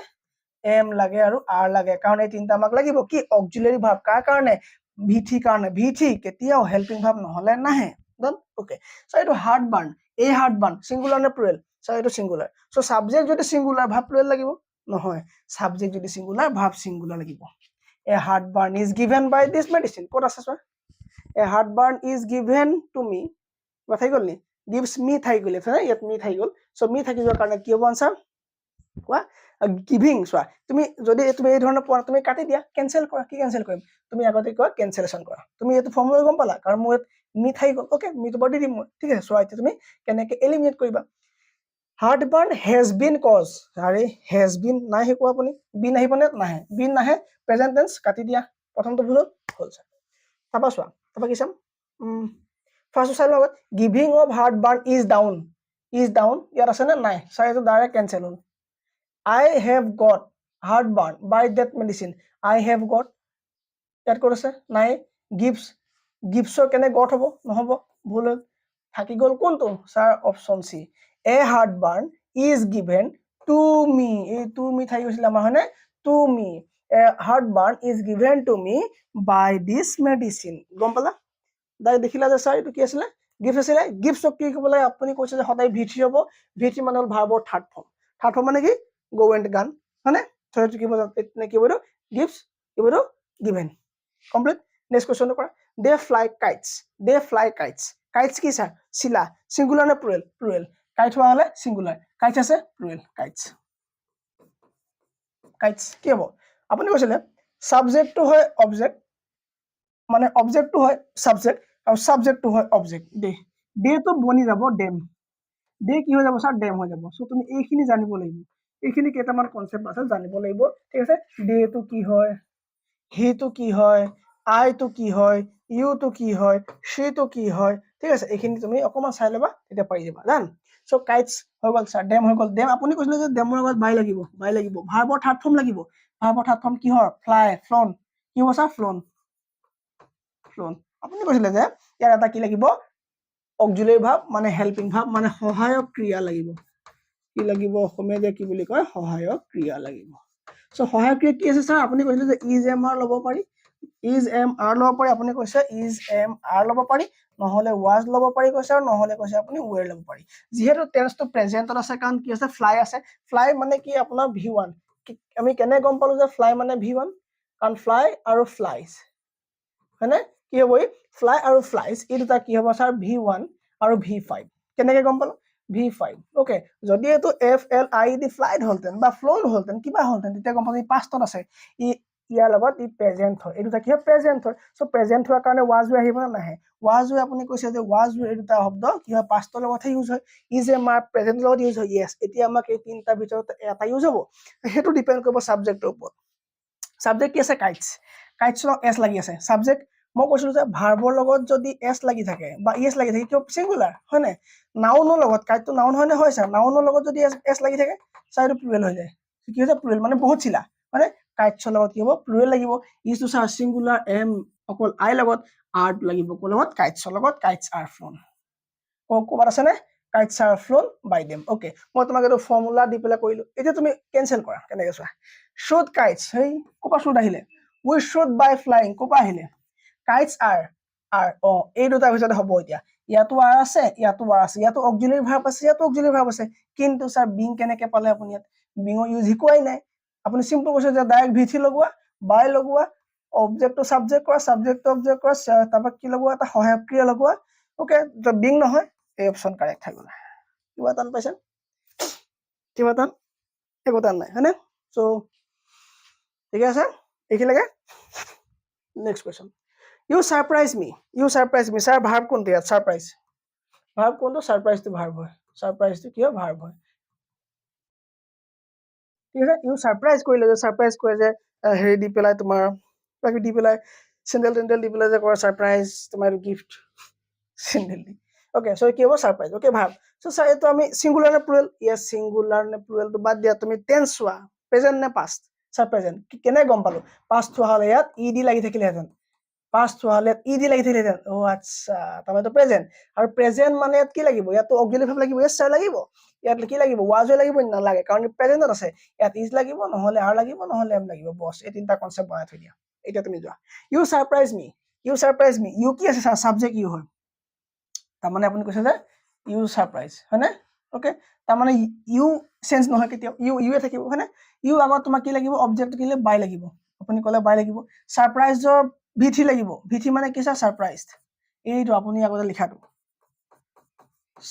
এম লাগে আৰু আৰ লাগে, কাৰণ এই তিনিটা আমাক লাগিব। কি? Auxiliary verb. কাৰ কাৰণে? V3 কাৰণে। V3 কেতিয়াও হেল্পিং ভাৰ্ব নহ'লে নাহে, ডান। অ'কে, চ' এইটো হাৰ্ট বাৰ্ণ, এই হাৰ্ট বাৰ্ণ ছিংগুলাৰ নে প্লুৰেল? চ' এইটো ছিংগুলাৰ, চ' ছাবজেক্ট যদি ছিংগুলাৰ, ভাৰ্ব প্লুৰেল লাগিব? নহয়, ছাবজেক্ট যদি ছিংগুলাৰ, ভাৰ্ব ছিংগুলাৰ লাগিব। A heartburn is given by this medicine, ক'ত আছে চোৱা? A heartburn is given to me, বা থাকি গ'ল নি? গিভছ মি থাকি গ'ল, ইয়াত মি থাকি গ'ল, চ' মি থাকি যোৱাৰ কাৰণে কি হ'ব আনচাৰ? কোৱা? গিভিং। চোৱা, তুমি যদি তুমি এই ধৰণৰ পোৱা, তুমি কাটি দিয়া, কেনচেল কৰা। কি কেনচেল কৰিম? তুমি আগতে কোৱা কেনচেলেশ্যন কৰা। তুমি এইটো ফৰ্মুলা গম পালা, কাৰণ মোৰ ইয়াত মি থাকি গ'ল। অ'কে, মিটো বৰ দি দিম মই, ঠিক আছে? চোৱা এতিয়া তুমি কেনেকে এলিমিনেট কৰিবা। Heartburn has been cause, are has been নাই শিকোৱা আপুনি, বিন আহিব নে? নাহে, বিন নাহে, প্ৰেজেন্ট টেন্স কাটি দিয়া, প্ৰথমটো ভুল হ'ল ছাৰ। তাৰপৰা চোৱা, তাৰপৰা কি চাম? ফাৰ্ষ্টটো চাই লওঁ আগত, giving of heart burn is down, is down ইয়াত আছে নে নাই স্যাৰ এটো ডাইৰেক্ট ক্যান্সেল হ'ল I have got heartburn by that medicine I have got ইয়াত ক'ত আছে নাই gifts কেনে got হ'ব নহ'ব ভুল হ'ল থাকি গ'ল কোনটো স্যাৰ অপচন সি a heartburn is given to me এই to me থাকি গৈছিল আমাৰ হয়নে to me a heartburn is given to me by this medicine গম পালা দাই দেখিলা যে স্যাৰ এটো কি আছিল গিফট আছিল গিফটক কি ক'ব লাগে আপুনি কৈছে যে সদায় v3 হ'ব v3 মানে হ'ল ভাৰ্বৰ থাৰ্ড ফৰ্ম মানে কি go and gun হয়নে so এটো কি বলা নে কি বলো gifts কি বলো given complete next question কৰা they fly kites kites কি স্যাৰ চিলা সিঙ্গুলাৰ নে প্লুৰেল kite হোৱা হলে সিঙ্গুলাৰ kites আছে প্লুৰেল kites কি হ'ব আপুনি কৈছিলে সাবজেক্ট টু হয় অবজেক্ট মানে অবজেক্ট টু হয় সাবজেক্ট আৰু সাবজেক্ট টু হয় অবজেক্ট দে তো বনি যাব ডেম দে কি হৈ যাব স্যাৰ ডেম হৈ যাব সো তুমি এইখিনি জানিব লাগিব এইখিনি কেইটামান কনসেপ্ট আছে জানিব লাগিব ঠিক আছে দে তো কি হয় হি তো কি হয় আই তো কি হয় ইউ তো কি হয় সি তো কি হয় ঠিক আছে এইখিনি তুমি অকমান চাই লবা তেতিয়া পাৰি যাবা জান সো কাইটস হৈ গল স্যাৰ ডেম হৈ গল ডেম আপুনি কৈছিলে যে ডেমৰ আগত বাই লাগিব ভাৰ্বৰ থাৰ্ড ফৰ্ম লাগিব ভাৰ্বৰ থাৰ্ড ফৰ্ম কি হয় ফ্লাই ফ্লন কি হ'ব স্যাৰ ফ্লন আপুনি কৈছিলে যে ইয়াৰ এটা কি লাগিব অক্সিলাৰী ভাৰ্ব মানে হেল্পিং ভাৰ্ব মানে সহায়ক ক্ৰিয়া লাগিব কি লাগিব অসমীয়া যে কি বুলি কয় সহায়ক ক্ৰিয়া লাগিব সো সহায়ক ক্ৰিয়া কি আছে স্যাৰ আপুনি কৈছিলে যে ইজ এম আৰ ল'ব পাৰি ইজ এম আৰ ল'ব পাৰি আপুনি কৈছে ইজ এম আৰ ল'ব পাৰি নহলে ওয়াজ ল'ব পাৰি কৈছে আৰু নহলে কৈছে আপুনি ওৱেৰ ল'ব পাৰি যেহেতু টেন্স টু প্ৰেজেন্টত আছে কাৰণ কি আছে ফ্লাই মানে কি আপোনাৰ v1 আমি কেনে গম পালো যে ফ্লাই মানে v1 কাৰণ ফ্লাই আৰু ফ্লাইজ হয়নে কি হ'ব ফ্লাই আৰু ফ্লাইজ এই দুটা কি হ'ব স্যাৰ v1 আৰু v5 কেনেকে গম পালো v5 ওকে যদি এটো f l i দি ফ্লাইড হলতেন বা ফ্লোন হলতেন কিবা হলতেন তেতিয়া গম পাবি পাষ্টত আছে ইয়াৰ লগত ই প্ৰেজেন্ট হয় এই দুটা কি প্ৰেজেন্ট হয় সো প্ৰেজেন্ট হোৱাৰ কাৰণে ওয়াজ হৈ আহিব না নাহে ওয়াজ হৈ আপুনি কৈছে যে ওয়াজ এই দুটা শব্দ কি হয় পাষ্টৰ লগতহে ইউজ হয় ইজ এ মাৰ প্ৰেজেন্ট লগত ইউজ হয় ইয়েস এতিয়া আমাক এই তিনটা ভিতৰত এটা ইউজ হ'ব হেতু ডিপেন্ড কৰিব সাবজেক্টৰ ওপৰত সাবজেক্ট কি আছে কাইটছৰ এস লাগি আছে সাবজেক্ট মই কৈছিলো যে ভাৰ্বৰ লগত যদি এস লাগি থাকে বা ইএস লাগি থাকে কি সিঙ্গুলাৰ হয় নাই নাউনৰ লগত কাইটটো নাউন হয় নে হয় স্যাৰ নাউনৰ লগত যদি এস লাগি থাকে স্যাৰ এটো প্লুৰেল হৈ যায় কি হৈছে প্লুৰেল মানে বহুত চিলা মানে কাইটছৰ লগত কি হ'ব প্লুৰেল লাগিব is to sir singular am অকল আই লগত আৰ লাগিব কোন লগত কাইটছৰ লগত কাইটছ আৰ ফ্লোন কোবাৰ আছে নে কাইটছ আৰ ফ্লোন বাই দেম ওকে মই তোমাক এটো ফৰ্মুলা দি পেলা কৰিলো এতিয়া তুমি কেনসেল কৰা কেনেকৈ চোৱা শুড কাইটছ হেই কোপা শুড আহিলে উই শুড বাই ফ্লাইং কোপা আহিলে কাইটছ আৰ এই দুটা ভিতৰতে হ'ব এতিয়া ইয়াতো আৰ আছে ইয়াতো অক্সিলাৰী ভাৰ্ব আছে ইয়াতো অক্সিলাৰী ভাৰ্ব আছে কিন্তু স্যাৰ বিং কেনেকে পালে আপুনি ইয়াত বিঙৰ ইউজ শিকোৱাই নাই আপুনি সিম্পল কৈছে যে ডাইৰেক্ট v3 লগোৱা বাই লগোৱা অবজেক্ট টু সাবজেক্ট কৰা সাবজেক্ট টু অবজেক্ট কৰা তাৰপা কি লগোৱা এটা সহায়ক ক্ৰিয়া লগোৱা ওকে তো বিং নহয় এই অপচন কাৰেক্ট হৈ গ'ল কিবা টান পাইছে কিবা টান একো টান নাই হয়নে সো ঠিক আছে এইখিনিলৈকে next question You surprise me. Sir, verb কোনটো ইয়াত surprise. Verb কোনটো surprise to verb হয়. Surprise to কি হয় verb হয়. ঠিক আছে you surprise কৰিলে যে surprise কৰে যে হেৰি দি পেলাই তোমাৰ বাকি দি পেলাই চেন্ডেল দি পেলাই যে কৰে surprise তোমাৰ gift চেন্ডেল দি ওকে সো কি হ'ব surprise okay verb so sir এটো আমি সিঙ্গুলাৰ নে প্লুৰেল ইয়েস সিঙ্গুলাৰ নে প্লুৰেল তো বাদ দিয়া তুমি টেন্স হোৱা প্ৰেজেন্ট নে পাষ্ট স্যাৰ প্ৰেজেন্ট কেনে গম পালো পাষ্ট হোৱা হলে ইয়াত ed লাগি থাকিলে হেতেন past হোৱালে ed লাগি থাকিলে ও আচ্ছা তাৰমানে প্ৰেজেন্ট আৰু প্ৰেজেন্ট মানে ইয়াত কি লাগিব ইয়াত অক্সিলাৰী ভাৰ্ব লাগিব ইয়েস স্যাৰ লাগিব ইয়াত কি লাগিব ওয়াজ লাগিব নালাগে কাৰণ প্ৰেজেন্টত আছে ইয়াত ইজ লাগিব নহলে আৰ লাগিব নহলে এম লাগিব বস এই তিনটা কনসেপ্ট বনাই থৈ দিয়া এতিয়া তুমি যোৱা ইউ সাৰপ্ৰাইজ মি ইউ কি আছে স্যাৰ সাবজেক্ট ইউ হয় তাৰমানে আপুনি কৈছে যে ইউ সাৰপ্ৰাইজ হয়নে ওকে তাৰমানে ইউ চেঞ্জ নহয় কেতিয়াও ইউ এ থাকিব হয়নে ইউ আগত তোমাক কি লাগিব অবজেক্ট কিলে বাই লাগিব আপুনি কলে বাই লাগিব সাৰপ্ৰাইজৰ v3 লাগিব v3 মানে কি স্যাৰ সাৰপ্ৰাইজড এইটো আপুনি আগতে লিখাটো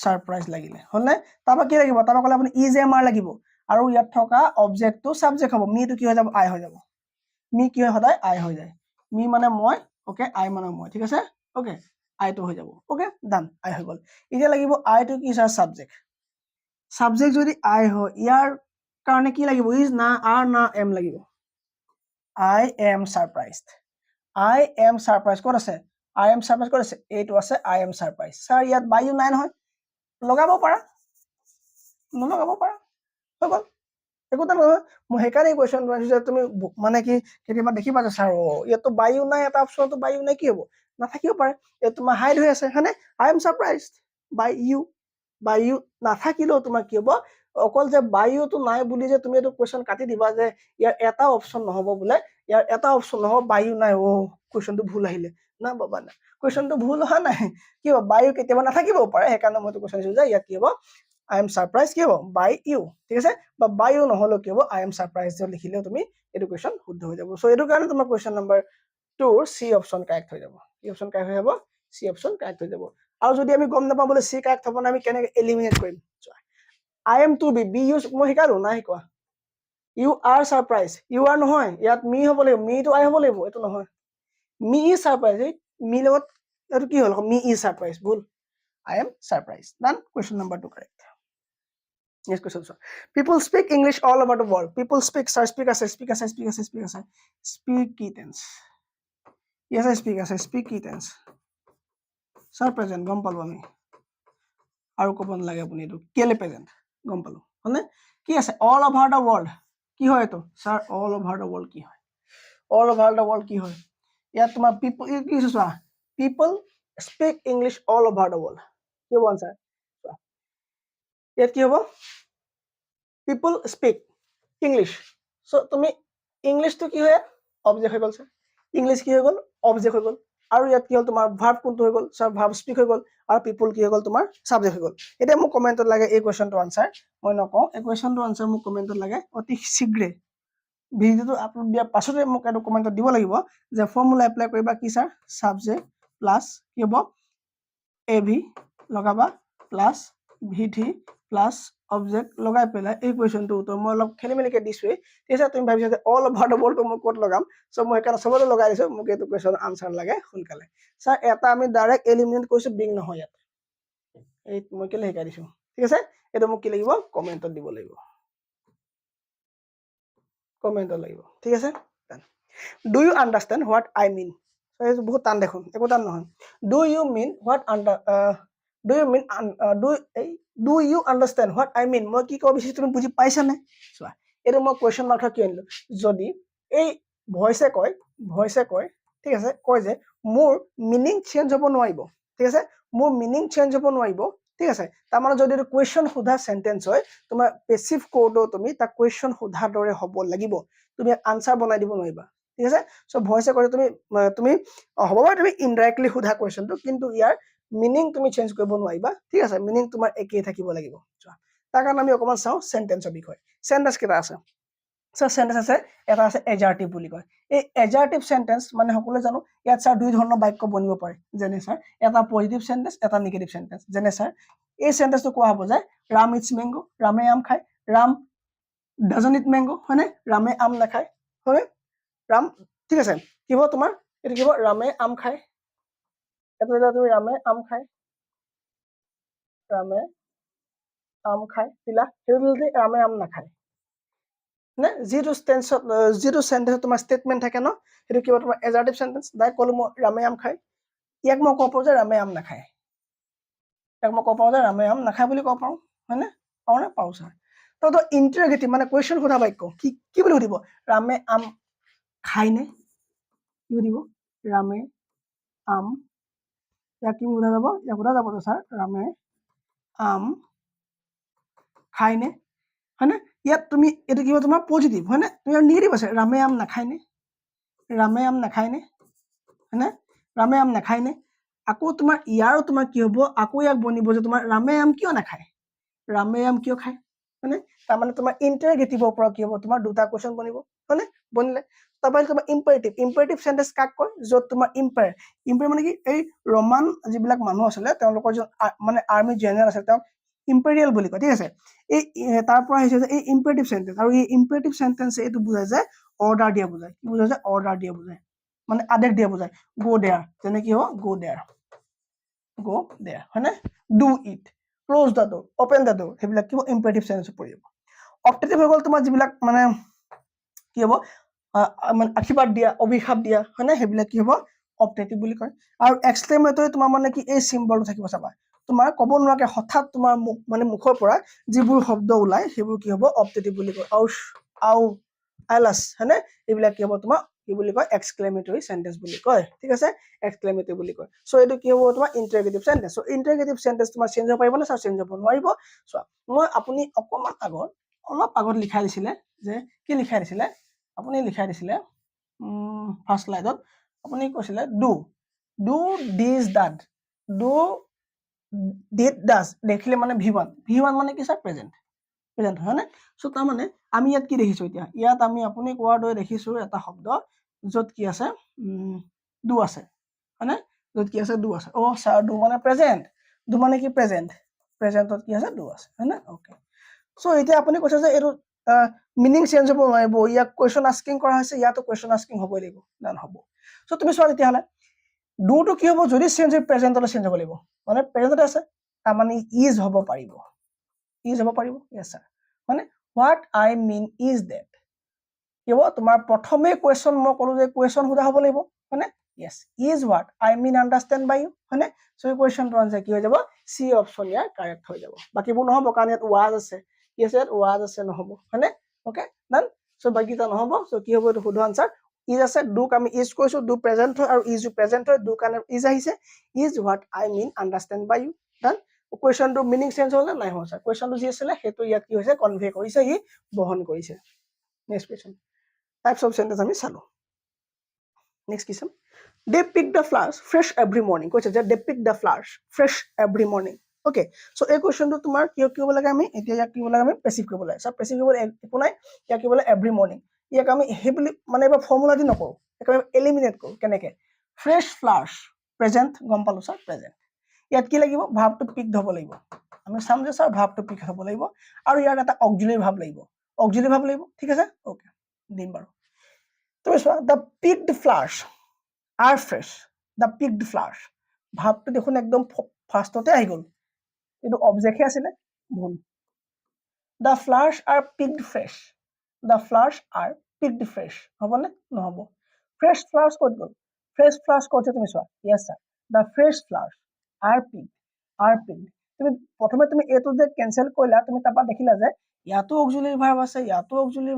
সাৰপ্ৰাইজ লাগিলে হলনে তাৰপা কি লাগিব তাৰপা কলে আপুনি ইজ এম আৰ লাগিব আৰু ইয়াত থকা অবজেক্ট টু সাবজেক্ট হ'ব মি তো কি হৈ যাব আই হৈ যাব মি কি হয় সদায় আই হৈ যায় মি মানে মই ওকে আই মানে মই ঠিক আছে ওকে আই তো হৈ যাব ওকে ডান আই হৈ গল এতিয়া লাগিব আই তো কি স্যাৰ সাবজেক্ট যদি আই হয় ইয়াৰ কাৰণে কি লাগিব ইজ না আৰ না এম লাগিব আই এম সাৰপ্ৰাইজড ক'ত আছে I am surprised ক'ত আছে এইটো আছে I am surprised স্যাৰ ইয়াত বাই ইউ নাই নহয় লগাব পাৰা নলগাব পাৰা হৈ গ'ল একো এটা নহয় মই সেইকাৰণে কুৱেশ্যন বনাইছো যে তুমি মানে কি কেতিয়াবা দেখিবা যে ছাৰ ইয়াতো বায়ু নাই এটা অপশ্যনতো বায়ু নাই কি হ'ব নাথাকিব পাৰে ইয়াত তোমাৰ হাইড হৈ আছে হয়নে I am surprised by you নাথাকিলেও তোমাৰ কি হ'ব অকল যে বায়ুটো নাই বুলি যে তুমি এইটো কুৱেশ্যন কাটি দিবা যে ইয়াৰ এটা অপশ্যন নহ'ব বোলে ইয়াৰ এটা অপশ্যন নহ'ব বায়ু নাই কুৱেশ্যনটো ভুল আহিলে না বাবা না কুৱেশ্যনটো ভুল অহা নাই কি হ'ব বায়ু কেতিয়াবা নাথাকিবও পাৰে সেইকাৰণে মই কুৱেশ্যন দিছো যে ইয়াত কি হ'ব I am surprised কি হ'ব by you ঠিক আছে বা by you নহ'লেও কি হ'ব I am surprised লিখিলেও তুমি এইটো কুৱেশ্যন শুদ্ধ হৈ যাব সো এইটো কাৰণে তোমাৰ question number 2 C option correct হৈ যাব কি অপশ্যন কাৰেক্ট হৈ যাব C অপশ্যন কাৰেক্ট হৈ যাব আৰু যদি আমি গম নাপাওঁ বোলে C কাৰেক্ট হ'ব না আমি কেনেকৈ এলিমিনেট কৰিম I am to be use মই শিকালো নাই শিকোৱা you are surprised you are নহয় ইয়াত me হ'ব লাগিব me to I হ'ব লাগিব এইটো নহয় me is surprised me লগত এইটো কি হ'ল me is surprised ভুল I am surprised done question number 2 correct Next question, sir. People speak English all over the world. People speak, sir. Speak as Speak tense. Yes, I speak as speak tense. Sir, present. Gom palu ami. Aru ko bon lage apuni etu. Kele present. Gom palu. Hone? Ki ase all over the world. Ki hoy to? Sir, all over the world ki hoy? All over the world ki hoy? Ya tuma people ki swa? People speak English all over the world. Ki bon sir? Yet ki hobo? People speak English. So তুমি English to কি হয় object হৈ গল sir English কি হৈ গল object হৈ গল আৰু ইয়াত কি হল তোমাৰ ভাৰ্ব কোনটো হৈ গল স্যাৰ ভাৰ্ব স্পিক হৈ গল আৰু people কি হৈ গল তোমাৰ সাবজেক্ট হৈ গল এটা মোক কমেন্টত লাগে এই কোৱেশ্চনটো আনসাৰ মই নকওঁ এই কোৱেশ্চনটো আনসাৰ মোক কমেন্টত লাগে অতি শীঘ্ৰে ভিডিওটো আপলোড দিয়া পাছতে মোক এটা কমেন্টত দিব লাগিব যে ফৰ্মুলা এপ্লাই কৰিবা কি স্যার সাবজেক্ট প্লাস কি হ'ব এভি লগাবা প্লাস ভিথি প্লাস অবজেক্ট লগাই পেলাই এই কোৱেশ্চনটো উত্তৰ মই অলপ খেলিমেলিকে দিছো তেতিয়া তুমি ভাবিছা যে অল ওভাৰ দ্য ওয়াৰ্ল্ড মই ক'ত লগাম সো মই একাৰণে সবতে লগাই দিছো মোক এইটো কোৱেশ্চন আনসাৰ লাগে সোনকালে স্যাৰ এটা আমি ডাইৰেক্ট এলিমিনেট কৰিছো বিং নহয় ইয়াত এই মই কেলে শিকাই দিছো ঠিক আছে এটা মোক কি লাগিব কমেন্টত দিব লাগিব কমেন্টত লাগিব ঠিক আছে do you understand what I mean so এই বহুত টান দেখোন একো টান নহয় do you mean what do you mean do you understand what I mean মই কি কব বিচাৰিছো তুমি বুজি পাইছা নে চোৱা এটো মই কোৱেশ্চন মাৰ্ক কি আনিলো যদি এই ভয়েসে কয় ঠিক আছে কয় যে মোৰ মিনিং চেঞ্জ হ'ব নোৱাৰিব ঠিক আছে মোৰ মিনিং চেঞ্জ হ'ব নোৱাৰিব ঠিক আছে তাৰ মানে যদি এটো কোৱেশ্চন সোধা সেন্টেন্স হয় তোমাৰ পেসিভ কোডো তুমি তা কোৱেশ্চন সোধা দৰে হ'ব লাগিব তুমি আনসাৰ বনাই দিব নোৱাৰিবা ঠিক আছে সো ভয়েসে কয় তুমি হ'ব পাৰে তুমি ইনডাইৰেক্টলি সোধা কোৱেশ্চনটো কিন্তু ইয়াৰ মিনিং তুমি চেঞ্জ কৰিব নোৱাৰিবা ঠিক আছে মিনিং তোমাৰ একেই থাকিব লাগিব তাৰ কাৰণে আমি অকমান চাও সেন্টেন্সৰ বিষয় সেন্টেন্স কেটা আছে সো সেন্টেন্স আছে এটা আছে এজাৰ্টিভ বুলি কয় এই এজাৰ্টিভ সেন্টেন্স মানে সকলো জানো ইয়াত স্যাৰ দুই ধৰণৰ বাক্য বনিব পাৰে যেনে স্যাৰ এটা পজিটিভ সেন্টেন্স এটা নেগেটিভ সেন্টেন্স যেনে স্যাৰ এই সেন্টেন্সটো কোৱা হ'ব যে ৰাম ইটস ম্যাঙ্গো ৰামে আম খায় ৰাম ডাজন্ট ইট ম্যাঙ্গো হয়নে ৰামে আম নাখায় হয় ৰাম ঠিক আছে কি হ'ব তোমাৰ এটো কি হ'ব ৰামে আম খায় এটা তুমি ৰামে আম খায় দিলা হেতুলতে ৰামে আম নাখায় না জিটো সেন্টেন্স তোমাৰ স্টেটমেন্ট থাকে ন হেতু কি তোমাৰ এজাৰ্টিভ সেন্টেন্স দাই কলো মই ৰামে আম খায় ইয়াক মই কব যে ৰামে আম নাখায় ইয়াক মই কব যে ৰামে আম নাখায় বুলি কব পাৰো হয়নে পাওনে পাও স্যাৰ তো ইন্টাৰগেটিভ মানে কোৱেশ্চন সোধা বাক্য কি বুলি সুধিব ৰামে আম খায় নে কি সুধিব ৰামে আম ইয়াক কি বুঝা যাব ইয়াক বুঝা যাব স্যাৰ ৰামে আম খায় নে হয়নে ইয়াত তুমি এটো কি তোমাৰ পজিটিভ হয়নে তুমি নেগেটিভ আছে ৰামে আম নাখায় নে হয়নে ৰামে আম নাখায় নে আকৌ তোমাৰ ইয়াৰো তোমাৰ কি হ'ব আকৌ ইয়াক বনিব যে তোমাৰ ৰামে আম কিয় নাখায় ৰামে আম কিয় খায় হয়নে তাৰ মানে তোমাৰ ইন্টাৰগেটিভৰ পৰা কি হ'ব তোমাৰ দুটা কোৱেশ্চন বনিব হয়নে বনিলে তাৰপৰা তোমাৰ ইম্পাৰেটিভ সেন্টেন্স কাক কয় যত তোমাৰ ইম্পায়াৰ মানে কি এই ৰমান যিবিলাক মানুহ আছিল তেওঁলোকৰ যে মানে আৰ্মি জেনাৰেল আছে তেওঁ ইম্পেৰিয়েল বুলি কয় ঠিক আছে এই তাৰ পৰা আহিছে যে এই ইম্পাৰেটিভ সেন্টেন্স আৰু এই ইম্পাৰেটিভ সেন্টেন্স এটো বুজায় যে অৰ্ডাৰ দিয়া বুজায় কি বুজায় যে অৰ্ডাৰ দিয়া বুজায় মানে আদেশ দিয়া বুজায় গো দেয়াৰ যেনে কি হ'ব গো দেয়াৰ হয়নে do it close the door open the door হেবিলাক কি ইম্পাৰেটিভ সেন্টেন্স পৰিব অপটেটিভ হৈ গল তোমাৰ যিবিলাক মানে কি হ'ব মানে আশীৰ্বাদ দিয়া অভিশাপ দিয়া হয়নে হেবিলাক কি হ'ব অপটেটিভ বুলি কয় আৰু এক্সক্লেমেটৰি তোমাৰ মানে কি এই সিম্বলটো থাকিব চাবা তোমাৰ ক'ব নোৱাৰাকে হঠাৎ তোমাৰ মানে মুখৰ পৰা যিবোৰ শব্দ ওলাই সেইবোৰ কি হ'ব অপটেটিভ বুলি কয় আউচ আউ আইলাছ হয়নে এইবিলাক কি হ'ব তোমাৰ কি বুলি কয় এক্সক্লেমেটৰী সেন্টেন্স বুলি কয় ঠিক আছে এক্সক্লেমেটৰী বুলি কয় সো এইটো কি হ'ব তোমাৰ ইন্টাৰগেটিভ সেন্টেন্স সো ইন্টাৰগেটিভ সেন্টেন্স তোমাৰ চেঞ্জ হ'ব পাৰিব না চেঞ্জ হ'ব নোৱাৰিব সো মই আপুনি অকমান আগত অলপ আগত লিখাই দিছিলে যে কি লিখাই দিছিলে আপুনি লিখাই দিছিলে ফাৰ্স্ট স্লাইডত আপুনি কৈছিলে do this that do did does দেখিলে মানে v1 মানে কি স্যাৰ প্ৰেজেন্ট হয় না সো তাৰ মানে আমি ইয়াত কি দেখিছো এতিয়া ইয়াত আমি আপুনি কোৱাৰ দৰে দেখিছো এটা শব্দ যত কি আছে ডু আছে হয়নে যত কি আছে ডু আছে ও স্যাৰ ডু মানে প্ৰেজেন্ট ডু মানে কি প্ৰেজেন্টত কি আছে ডু আছে হয়নে ওকে সো এতিয়া আপুনি কৈছে যে এটো মিনিং চেঞ্জ হ'ব নোৱাৰিব ইয়াক কোৱেশ্চন আস্কিং কৰা হৈছে ইয়াতো কোৱেশ্চন আস্কিং হ'বই লাগিব নান হ'ব সো তুমি চোৱা তেতিয়া হলে ডু তো কি হ'ব যদি চেঞ্জ হৈ প্ৰেজেন্টলৈ চেঞ্জ হ'ব লাগিব মানে প্ৰেজেন্টত আছে তাৰ মানে ইজ হ'ব পাৰিব ইয়েস স্যাৰ মানে what I mein is that কি হ'ব তোমাৰ প্ৰথমে কোৱেশ্চন মই ক'লো যে কোৱেশ্চন সোধা হ'ব লাগিব হয়নে yes is what I mean understand by you হয়নে সো এই কোৱেশ্চনটো আনসাৰ কি হৈ যাব সি অপচন ইয়াৰ কাৰেক্ট হৈ যাব বাকিবোৰ নহ'ব কাৰণ ইয়াত ৱাজ আছে ইয়েস ইয়াত ৱাজ আছে নহ'ব হয়নে ওকে ডান সো বাকিটা নহ'ব সো কি হ'ব এইটো শুদ্ধ আনসাৰ ইজ আছে ডুক আমি ইজ কৈছো ডু প্ৰেজেন্ট হয় আৰু ইজ প্ৰেজেন্ট হয় ডু কাৰণে ইজ আহিছে is what I mean understand by you done কোৱেশ্চনটো মিনিং চেঞ্জ হ'ল না নাই হোৱা স্যাৰ কোৱেশ্চনটো যি আছিল হেতু ইয়াত কি হৈছে কনভে কৰিছে ই বহন কৰিছে next question types of sentence আমি চালো নেক্সট কি চাম they pick the flowers fresh every morning কৈছে যে they pick the flowers fresh every morning okay so এই কোৱেশ্চনটো তোমাৰ কি হ'ব লাগে আমি এতিয়া ইয়াক কি হ'ব লাগে আমি পেসিভ কৰিব লাগে স্যাৰ পেসিভ কৰিব একো নাই ইয়াক কি হ'ব লাগে every morning ইয়াক আমি হেবলি মানে এবা ফৰ্মুলা দি নকৰো একেবাৰে এলিমিনেট কৰো কেনেকে fresh flowers প্ৰেজেন্ট গম পালো স্যাৰ প্ৰেজেন্ট ইয়াত কি লাগিব ভাবটো পিকড হ'ব লাগিব আমি চাম যে স্যাৰ ভাবটো পিক হ'ব লাগিব আৰু ইয়াৰ এটা অক্সিলাৰি ভাব লাগিব ঠিক আছে ওকে দিম বাৰু তুমি চোৱা the picked flowers are fresh the picked flowers ভাবটো দেখোন একদম ফাৰ্ষ্টতে আহি গ'ল এটো অবজেক্ট হে আছিল ভুল the flowers are picked fresh হবনে নহব fresh flowers ক'ত গ'ল fresh flowers ক'ত তুমি চোৱা yes sir the fresh flowers are picked তুমি প্ৰথমে তুমি এটো যে ক্যান্সেল কৰিলা তুমি তাপা দেখিলা যে ইয়াতো অক্সিলাৰি ভাৰ্ব আছে ইয়াতো অক্সিলাৰি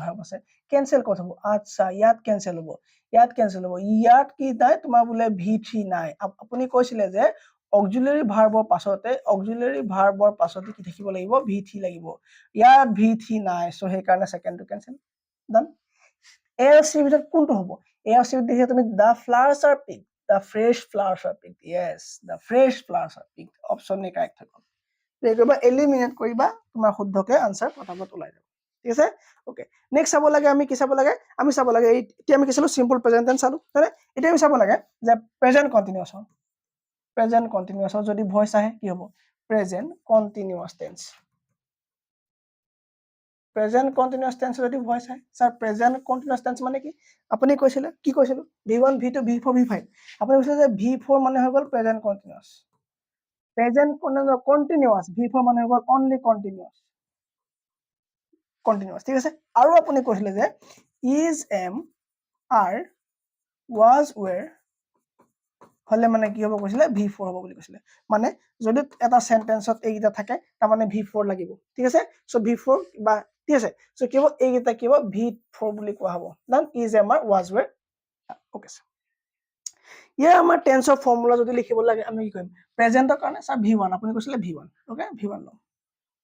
ভাৰ্ব আছে ক্যান্সেল ক'ত হ'ব আচ্ছা ইয়াত ক্যান্সেল হ'ব ইয়াত কি নাই তোমাৰ বুলে v3 নাই আপুনি কৈছিলে যে অক্সিলাৰি ভাৰ্বৰ পাছতে কি থাকিব লাগিব v3 লাগিব ইয়াত v3 নাই সো সেই কাৰণে সেকেন্ডটো ক্যান্সেল ডান এএফসি ভিতৰত কোনটো হ'ব এএফসি দেখি তুমি the flowers are picked the fresh flowers are picked yes the fresh flowers are picked option A correct হ'ব এইবা এলিমিনেট কৰিবা তোমাৰ শুদ্ধকে আনসাৰ পটাপট ওলাই যাব ঠিক আছে ওকে নেক্সট চাব লাগে আমি কি চাব লাগে আমি চাব লাগে এতিয়া আমি কি চালো সিম্পল প্ৰেজেন্ট টেন্স চালো হয়নে এতিয়া আমি চাব লাগে যে প্ৰেজেন্ট কন্টিনিউয়াস যদি ভয়েস আহে কি হ'ব প্ৰেজেন্ট কন্টিনিউয়াস টেন্স যদি ভয়েস আহে স্যাৰ প্ৰেজেন্ট কন্টিনিউয়াস টেন্স মানে কি আপুনি কৈছিলে কি কৈছিল v1 v2 v4 v5 আপুনি কৈছিলে যে v4 মানে হৈ গ'ল প্ৰেজেন্ট কন্টিনিউয়াস v4 মানে হৈ গ'ল অনলি কন্টিনিউয়াস ঠিক আছে আৰু আপুনি কৈছিলে যে is am are was were হলে মানে কি হ'ব কৈছিলে v4 হ'ব বুলি কৈছিলে মানে যদি এটা সেন্টেন্সত এইটা থাকে তাৰ মানে v4 লাগিব ঠিক আছে সো v4 বা ঠিক আছে সো কি হ'ব এইটা কি হ'ব v4 বুলি কোৱা হ'ব then is am are was were okay ইয়া আমাৰ টেন্সৰ ফৰ্মুলা যদি লিখিব লাগে আমি কি কৰিম প্ৰেজেন্টৰ কাৰণে স্যাৰ v1 আপুনি কৈছিলে v1 ওকে v1 লম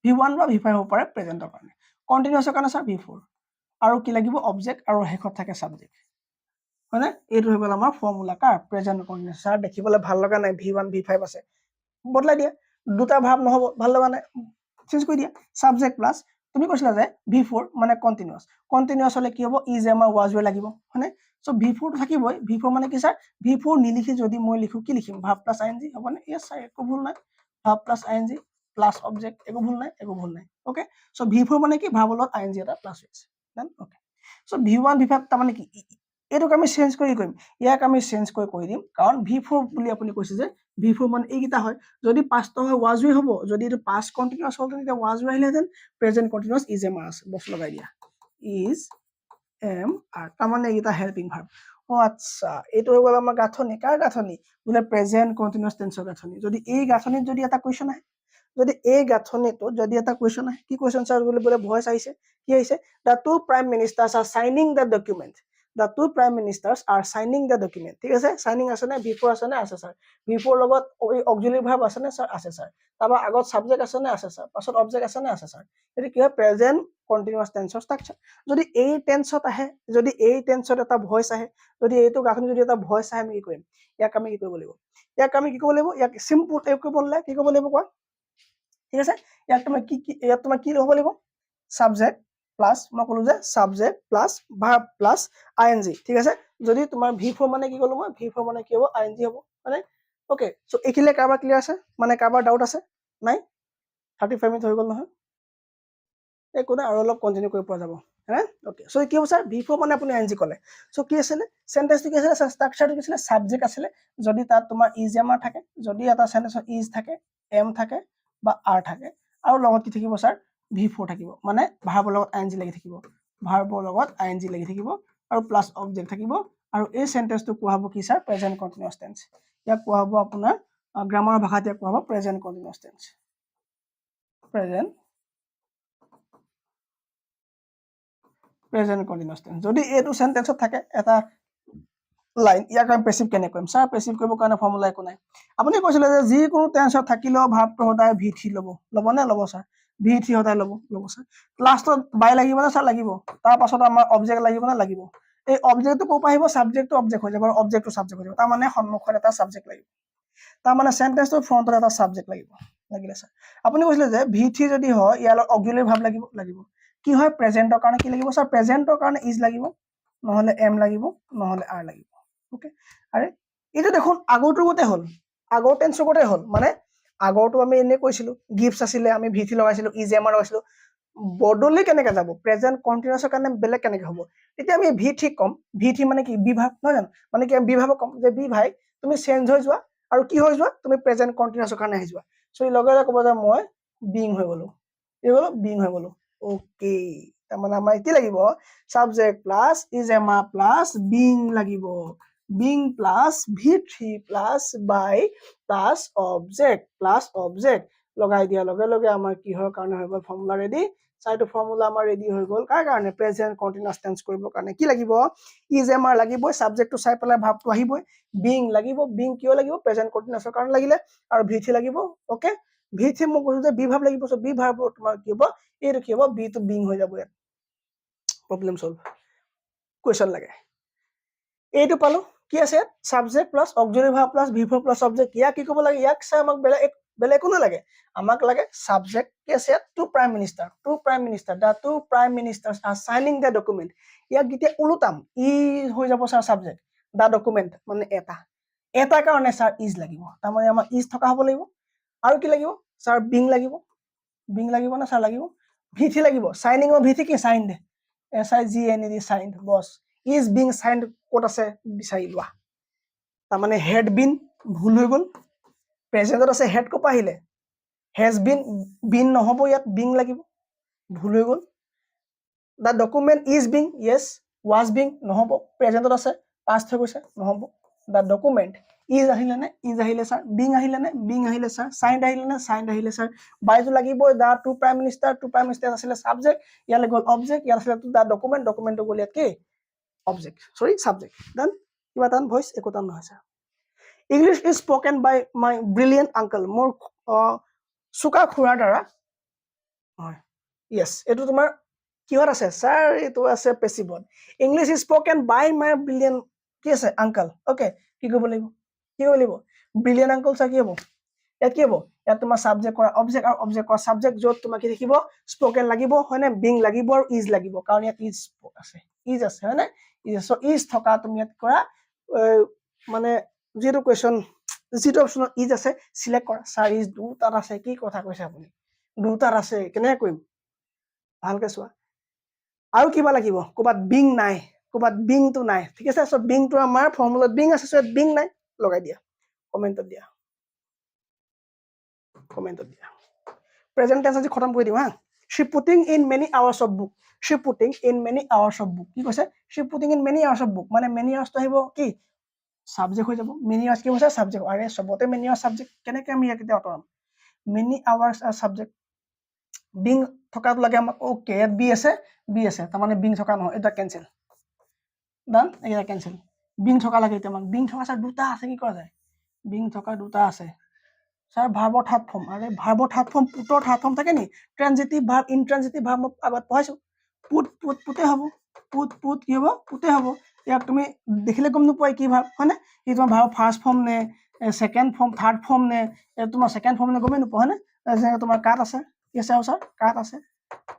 v1 বা v5 হ'ব পাৰে প্ৰেজেন্টৰ কাৰণে কন্টিনিউয়াসৰ কাৰণে স্যাৰ v4 আৰু কি লাগিব অবজেক্ট আৰু হেকত থাকে সাবজেক্ট হয়নে এইটো হৈ গ'ল আমাৰ ফৰ্মুলা কাৰ প্ৰেজেন্ট কন্টিনিউয়াস স্যাৰ দেখিবলৈ ভাল লগা নাই v1 v5 আছে বদলাই দিয়া দুটা ভাব নহব ভাল লগা নাই চেঞ্জ কৰি দিয়া সাবজেক্ট প্লাস তুমি কৈছিলা যে v4 মানে কন্টিনিউয়াস হলে কি হ'ব is am was were লাগিব হয়নে সো v4 থাকিবই v4 মানে কি স্যার v4 নিলিখি যদি মই লিখো কি লিখিম ভাব প্লাস ing হবনে ইয়েস স্যার একো ভুল নাই ভাব প্লাস ing প্লাস অবজেক্ট একো ভুল নাই ওকে সো v4 মানে কি ভাবৰ লগত ing এটা প্লাস হৈছে then okay so v1 v5 তাৰ মানে কি এটোক আমি চেঞ্জ কৰি কৰিম ইয়াক আমি চেঞ্জ কৰি দিম কাৰণ v4 বুলি আপুনি কৈছে যে v4 মানে এইটা হয় যদি পাস্ট হয় was were হ'ব যদি এটো পাস্ট কন্টিনিউয়াস হ'ল তেতিয়া was were আহিলেহেঁতেন present continuous is am are আছে বস লগাই দিয়া is am are তাৰ মানে এইটা হেল্পিং ভাৰ্ব আচ্ছা এইটো হৈ গ'ল আমাৰ গাঁথনি কাৰ গাঁথনি বোলে প্ৰেজেন্ট কন্টিনিউয়াস টেন্সৰ গাঁথনি যদি এই গাঁথনিত যদি এটা কুৱেশ্যন আহে যদি এই গাঁথনিটো যদি এটা কুৱেশ্যন আহে কি কুৱেশ্যন ছাৰ বোলে ভয়েস আহিছে কি আহিছে the two prime ministers are signing the document the two prime ministers are signing the document ঠিক আছে সাইনিং আছে নে বিফোর আছে নে আছে স্যার বিফোর লগত অক্সিলারি ভার্ব আছে নে স্যার আছে স্যার তারপর আগত সাবজেক্ট আছে নে আছে স্যার পাছত অবজেক্ট আছে নে আছে স্যার এটি কি হয় প্রেজেন্ট কন্টিনিউয়াস টেন্সৰ স্ট্ৰাকচাৰ যদি এই টেন্সত আহে যদি এই টেন্সত এটা ভয়েস আহে যদি এইটো গাঁথনি যদি এটা ভয়েস আহে আমি কি কৰিম ইয়াক আমি কি কৰিব লাগিব ইয়াক আমি কি কৰিব লাগিব ইয়াক সিম্পল টাইপ কৰিব লাগে কি কৰিব লাগিব কোৱা ঠিক আছে ইয়াক তোমাৰ কি হ'ব লাগিব সাবজেক্ট প্লাস মই কলো যে subject plus verb plus ING ঠিক আছে যদি তোমাৰ V4 মানে কি কলো মই V4 মানে কি হ'ব আইএনজি হ'ব মানে ওকে সো এখিলে কাৰবা ক্লিয়াৰ আছে মানে কাৰবা ডাউট আছে নাই 35 মিনিট হৈ গল নহয় একো না আৰু অলপ কন্টিনিউ কৰিব পৰা যাব হ্যাঁ ওকে সো কি হ'ব স্যার V4 মানে আপুনি আইএনজি কলে সো কি আছিল সেন্টেন্সটো কি আছিল স্ট্ৰাকচাৰটো কি আছিল সাবজেক্ট আছিল যদি তাত তোমাৰ ইজ এমাৰ থাকে যদি এটা সেন্টেন্সত ইজ থাকে এম থাকে বা আৰ থাকে আৰু লগত কি থাকিব স্যাৰ V4 থাকিব মানে ভাৰ্বৰ লগত আইএনজি লাগি থাকিব ভাৰ্বৰ লগত আইএনজি লাগি থাকিব আৰু প্লাস অবজেক্ট থাকিব আৰু এই সেন্টেন্সটো কোৱা হ'ব কি স্যাৰ প্ৰেজেন্ট কন্টিনিউয়াস টেন্স ইয়াক কোৱা হ'ব আপোনাৰ গ্ৰামাৰ ভাষাত ইয়াক কোৱা হ'ব present continuous tense present continuous tense যদি এইটো সেন্টেন্সত থাকে এটা লাইন ইয়াক আমি পেসিভ কেনে কৰিম স্যাৰ পেসিভ কৰিব কাৰণে ফৰ্মুলা একো নাই আপুনি কৈছিলে যে যি কোনো টেন্সত থাকিলেও ভাবটো সদায় V3 ল'ব নে ল'ব স্যার V3 সদায় ল'ব স্যার লাষ্টত বাই লাগিব না স্যার লাগিব তাৰ পাছত আমাৰ অবজেক্ট লাগিব না লাগিব এই অবজেক্টটো কোপা আহিব সাবজেক্টটো অবজেক্ট হৈ যাব আৰু অবজেক্টটো সাবজেক্ট হৈ যাব তাৰ মানে সন্মুখত এটা সাবজেক্ট লাগিব তাৰ মানে সেন্টেন্সটোৰ ফ্ৰন্টত এটা সাবজেক্ট লাগিলে স্যাৰ আপুনি কৈছিলে যে V3 যদি হয় ইয়াৰ অক্সিলাৰি ভাৰ্ব লাগিব কি হয় প্ৰেজেন্টৰ কাৰণে কি লাগিব স্যাৰ প্ৰেজেন্টৰ কাৰণে ইজ লাগিব নহলে এম লাগিব নহলে আৰ লাগিব ওকে আৰে এটা দেখুন আগৰটোৰ গতে হল আগৰ টেন্সৰ গতে হল মানে আগৰটো আমি এনে কৈছিলো গিফটস আছিলে আমি V3 লগাইছিলো ইজ এম আর লগাইছিলো বডলি কেনেকে যাব প্ৰেজেন্ট কন্টিনিউয়াসৰ কাৰণে বেলেগ কেনেকে হ'ব এতিয়া আমি V3 কম V3 মানে কি বি ভাৰ্ব নহয় জানো মানে কি আমি বি ভাৰ্ব কম যে বি ভাই তুমি চেঞ্জ হৈ যোৱা আৰু কি হৈ যোৱা তুমি প্ৰেজেন্ট কন্টিনিউয়াসৰ কাৰণে আহি যোৱা সো লগে লগে ক'ব যে মই বিং হৈ গলো এই গলো বিং হৈ গলো ওকে তাৰ মানে আমাৰ কি লাগিব subject plus is Emma plus being লাগিব বিং প্লাস V3 প্লাস বাই প্লাস অবজেক্ট লগাই দিয়া লগে লগে আমাৰ কি হয় কাৰণে হৈ গল ফৰ্মুলা ৰেডি চাইটো ফৰ্মুলা আমাৰ ৰেডি হৈ গল কাৰ কাৰণে প্ৰেজেন্ট কন্টিনিউয়াস টেন্স কৰিবৰ কাৰণে কি লাগিব ইজ এমাৰ লাগিবই সাবজেক্টটো চাই পেলাই ভাবটো আহিবই বিং লাগিব বিং কিয় লাগিব প্ৰেজেন্ট কন্টিনিউয়াসৰ কাৰণে লাগিলে আৰু V3 লাগিব ওকে V3 মই কৈছো যে বি ভাৰ্ব লাগিব সো বি ভাৰ্ব তোমাৰ কি হ'ব এইটো কি হ'ব বি টো বিং হৈ যাব ইয়াত প্ৰবলেম সলভ কুৱেশ্যন লাগে এইটো পালো কি আছে subject plus auxiliary verb plus V4 plus object ইয়াক কি ক'ব লাগে ইয়াক চাই আমাক বেলেগ কোনো লাগে আমাক লাগে সাবজেক্ট কি আছে টু প্ৰাইম মিনিষ্টাৰ দা টু প্ৰাইম মিনিষ্টাৰ্স আৰ সাইনিং দা ডকুমেন্ট ইয়াক গিতে উলুটাম ই হৈ যাব স্যাৰ সাবজেক্ট দা ডকুমেন্ট মানে এটা কাৰণে স্যাৰ ইজ লাগিব তাৰ মানে আমাৰ ইজ থকা হ'ব লাগিব আৰু কি লাগিব স্যার বিং লাগিব না স্যার লাগিব V3 লাগিব সাইনিং অফ V3 কি signed SIGNED signed box is being signed ক'ত আছে বিচাৰি লোৱা তাৰ মানে had been ভুল হৈ গল প্ৰেজেন্টত আছে had কপা আহিলে has been নহব ইয়াত being লাগিব ভুল হৈ গল the document is being yes was being নহব প্ৰেজেন্টত আছে past হৈ গৈছে নহব the document is আহিলে স্যার being আহিলে স্যার signed আহিলে স্যার বাইটো লাগিব the two prime minister আছিলে সাবজেক্ট ইয়ালে গল অবজেক্ট ইয়ালে আছিলে the document গল ইয়াত কি object sorry subject then কিবা টান ভয়েস একো টান নহয় sir English is spoken by my brilliant uncle মোৰ সুকা খুৰাৰ দ্বাৰা হয় yes এটো তোমাৰ কিহত আছে স্যার এটো আছে পেসিভত English is spoken by my brilliant কি আছে uncle ওকে কি কৰিব লাগিব brilliant uncle স্যাৰ কি হ'ব ইয়াত কি হ'ব ইয়াত তোমাৰ সাবজেক্ট কৰা অবজেক্ট আৰু অবজেক্ট কৰা সাবজেক্ট যত তোমাৰ কি দেখিব স্পোকেন লাগিব হয়নে বিং লাগিব আৰু ইজ লাগিব কাৰণ ইয়াত ইজ আছে হয়নে সো ইজ থকা তুমি ইয়াত কৰা মানে যেটো কোৱেশ্চন যেটো অপচনত ইজ আছে সিলেক্ট কৰা স্যার ইজ দুটাত আছে কি কথা কৈছে আপুনি দুটাত আছে কেনে কৰিম ভালকে চোৱা আৰু কিবা লাগিব কোবাত বিং নাই কোবাত বিং তো নাই ঠিক আছে সো বিং তো আমাৰ ফৰ্মুলাত বিং আছে সো বিং নাই লগাই দিয়া কমেন্টত দিয়া প্ৰেজেন্ট টেন্স আজি খতম কৰি দিম হা she putting in many hours of book she putting in many hours of book কি কৈছে she putting in many hours of book মানে many hours তো আহিব কি সাবজেক্ট হৈ যাব many hours কি কৈছে সাবজেক্ট আৰে সবতে many hours সাবজেক্ট কেনেকৈ আমি ইয়াক এতিয়া অতৰাম many hours are subject being থকাটো লাগে আমাক ওকে ইয়াত বি আছে তাৰ মানে being থকা নহয় এটা কেনসেল ডান এটা কেনসেল being থকা লাগে এতিয়া আমাক being থকা স্যার দুটা আছে কি কৰা যায় being থকা দুটা আছে স্যাৰ ভাৰ্বৰ থাৰ্ড ফৰ্ম আৰে ভাৰ্বৰ থাৰ্ড ফৰ্ম পুটৰ থাৰ্ড ফৰ্ম থাকে নি ট্ৰানজিটিভ ভাৰ্ব ইনট্ৰানজিটিভ ভাৰ্ব মই আগত পঢ়াইছো পুটে হ'ব পুট কি হ'ব পুটে হ'ব ইয়াক তুমি দেখিলে গম নোপোৱাই কি ভাৰ্ব হয়নে ই তোমাৰ ভাৰ্ব ফাৰ্ষ্ট ফৰ্ম নে সেকেন্ড ফৰ্ম থাৰ্ড ফৰ্ম নে তোমাৰ সেকেন্ড ফৰ্ম নে গমে নোপোৱা হয়নে যেনে তোমাৰ কাট আছে কি আছে স্যার কাট আছে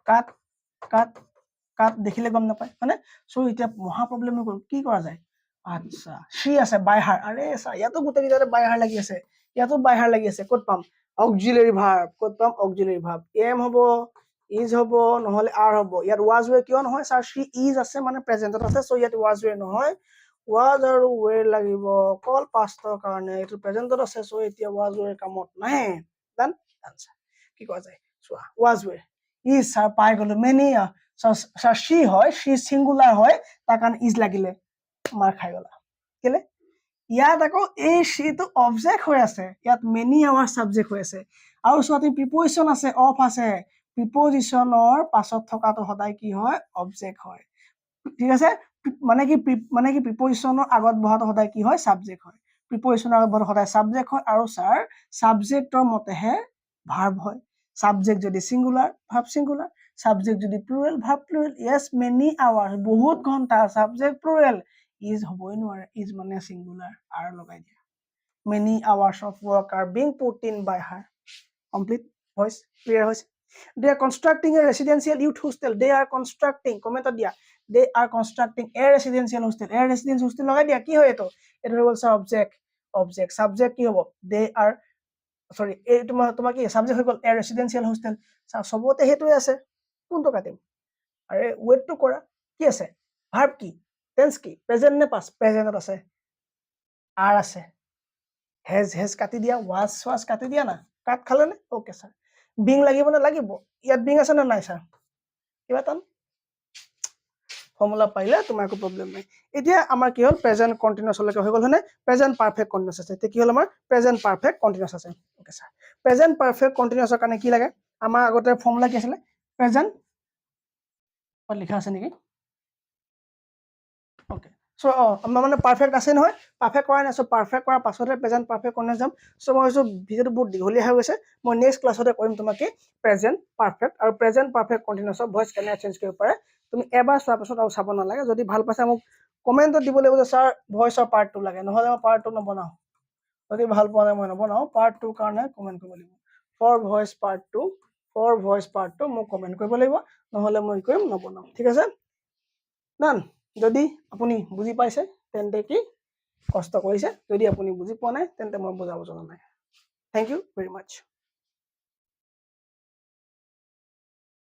কাট কাট কাট দেখিলে গম নাপায় হয়নে সো এতিয়া মহা প্ৰবলেম হৈ গ'ল কি কৰা যায় আচ্ছা সি আছে বাই হার আরে স্যার ইয়াতো গোটেই কেইটাতে বাই হার লাগি আছে ইয়াতো বাই হার লাগি আছে ক'ত পাম অক্সিলাৰি ভাৰ্ব ক'ত পাম অক্সিলাৰি ভাৰ্ব এম হ'ব ইজ হ'ব নহলে আৰ হ'ব ইয়াত ওয়াজ ওয়ে কিয় নহয় স্যাৰ সি ইজ আছে মানে প্ৰেজেন্টত আছে সো ইয়াত ওয়াজ ওয়ে নহয় ওয়াজ আৰু ওয়ে লাগিব কল পাষ্টৰ কাৰণে এটো প্ৰেজেন্টত আছে সো এতিয়া ওয়াজ ওয়ে কামত নাই ডান আনসাৰ কি কোৱা যায় চোৱা ওয়াজ ওয়ে ইজ স্যাৰ পাই গলো মেনি স্যাৰ সি হয় সি সিঙ্গুলাৰ হয় তাৰ কাৰণে ইজ লাগিলে মাৰ খাই গলা কেলে ইয়াত আকৌ এই সিটো অবজেক্ট হৈ আছে ইয়াত মেনি আৱাৰ সাবজেক্ট হৈ আছে আৰু সোৱাতি প্ৰিপজিশন আছে অফ আছে প্ৰিপজিশনৰ পাছত থকাটো সদায় কি হয় অবজেক্ট হয় ঠিক আছে মানে কি প্ৰিপজিশনৰ আগত বহাটো সদায় কি হয় সাবজেক্ট হয় প্ৰিপজিশনৰ আগত বহাটো সদায় সাবজেক্ট হয় আৰু স্যাৰ সাবজেক্টৰ মতেহে ভাৰ্ব হয় সাবজেক্ট যদি সিঙ্গুলার ভার্ব সিঙ্গুলার সাবজেক্ট যদি plural verb plural yes many hours বহুত ঘন্টা সাবজেক্ট প্লুরাল ইজ হবই নোৱাৰে ইজ মানে সিঙ্গুলার আর লগাই দিয়া many hours of work are being put in by her complete voice clear হইছে they are constructing a residential youth hostel they are constructing comment দিয়া they are constructing a residential hostel লগাই দিয়া কি হয় এটো এটো হৈ গল object subject কি হ'ব they are sorry এই তোমার কি সাবজেক্ট হৈ গল এ রেসিডেন্সিয়াল হোস্টেল সবতে হেতুই আছে কোনটো কাটিম আরে ওয়েট তো কৰা কি আছে ভার্ব কি টেন্স কি প্রেজেন্ট নে পাস্ট প্রেজেন্টত আছে আর আছে হেজ কাটি দিয়া ওয়াজ কাটি দিয়া না কাট খালে নে ওকে স্যার বিং লাগিব না লাগিব ইয়াত বিং আছে না নাই স্যার কিবা টান ফর্মুলা পাইলে তোমার একো প্রবলেম নাই এতিয়া আমার কি হল প্রেজেন্ট কন্টিনিউয়াস লৈকে হৈ গল হনে প্রেজেন্ট পারফেক্ট কন্টিনিউয়াস আছে তে কি হল আমার প্রেজেন্ট পারফেক্ট কন্টিনিউয়াস আছে ওকে স্যার প্রেজেন্ট পারফেক্ট কন্টিনিউয়াসৰ কাৰণে কি লাগে আমাৰ আগতে ফৰ্মুলা কি আছিল প্ৰেজেন্ট পৰ লিখা আছে নেকি ওকে সো আমাৰ মানে পাৰফেক্ট আছে নহয় পাৰফেক্ট কৰা নাই সো পাৰফেক্ট কৰাৰ পাছতে প্রেজেন্ট পারফেক্ট কন্টিনিউয়াস যাম সো মই সো ভিডিওটো বহুত দীঘলীয়া হৈ গৈছে মই নেক্সট ক্লাছতে কৰিম তোমাকে প্ৰেজেন্ট পাৰফেক্ট আৰু প্ৰেজেন্ট পাৰফেক্ট কন্টিনিউয়াসৰ ভয়েস কেনে চেঞ্জ কৰিব পাৰে তুমি এবাৰ চোৱাৰ পাছত আৰু চাব নালাগে যদি ভাল পাইছা মোক কমেন্টত দিব লাগিব যে স্যার ভয়েসৰ পাৰ্ট 2 লাগে নহলে মই পাৰ্ট 2 নবনাও যদি ভাল পোৱা নাই মই নবনাও পাৰ্ট 2 কাৰণে কমেন্ট কৰিব লাগিব ফৰ ভয়েস পাৰ্ট 2 মোক কমেন্ট কৰিব লাগিব নহলে মই কৰিম নবনাও ঠিক আছে নান যদি আপুনি বুজি পাইছে তেন্তে কি কষ্ট কৰিছে যদি আপুনি বুজি পোৱা নাই তেন্তে মই বুজাব জনা নাই থ্যাংক ইউ ভেৰি মাচ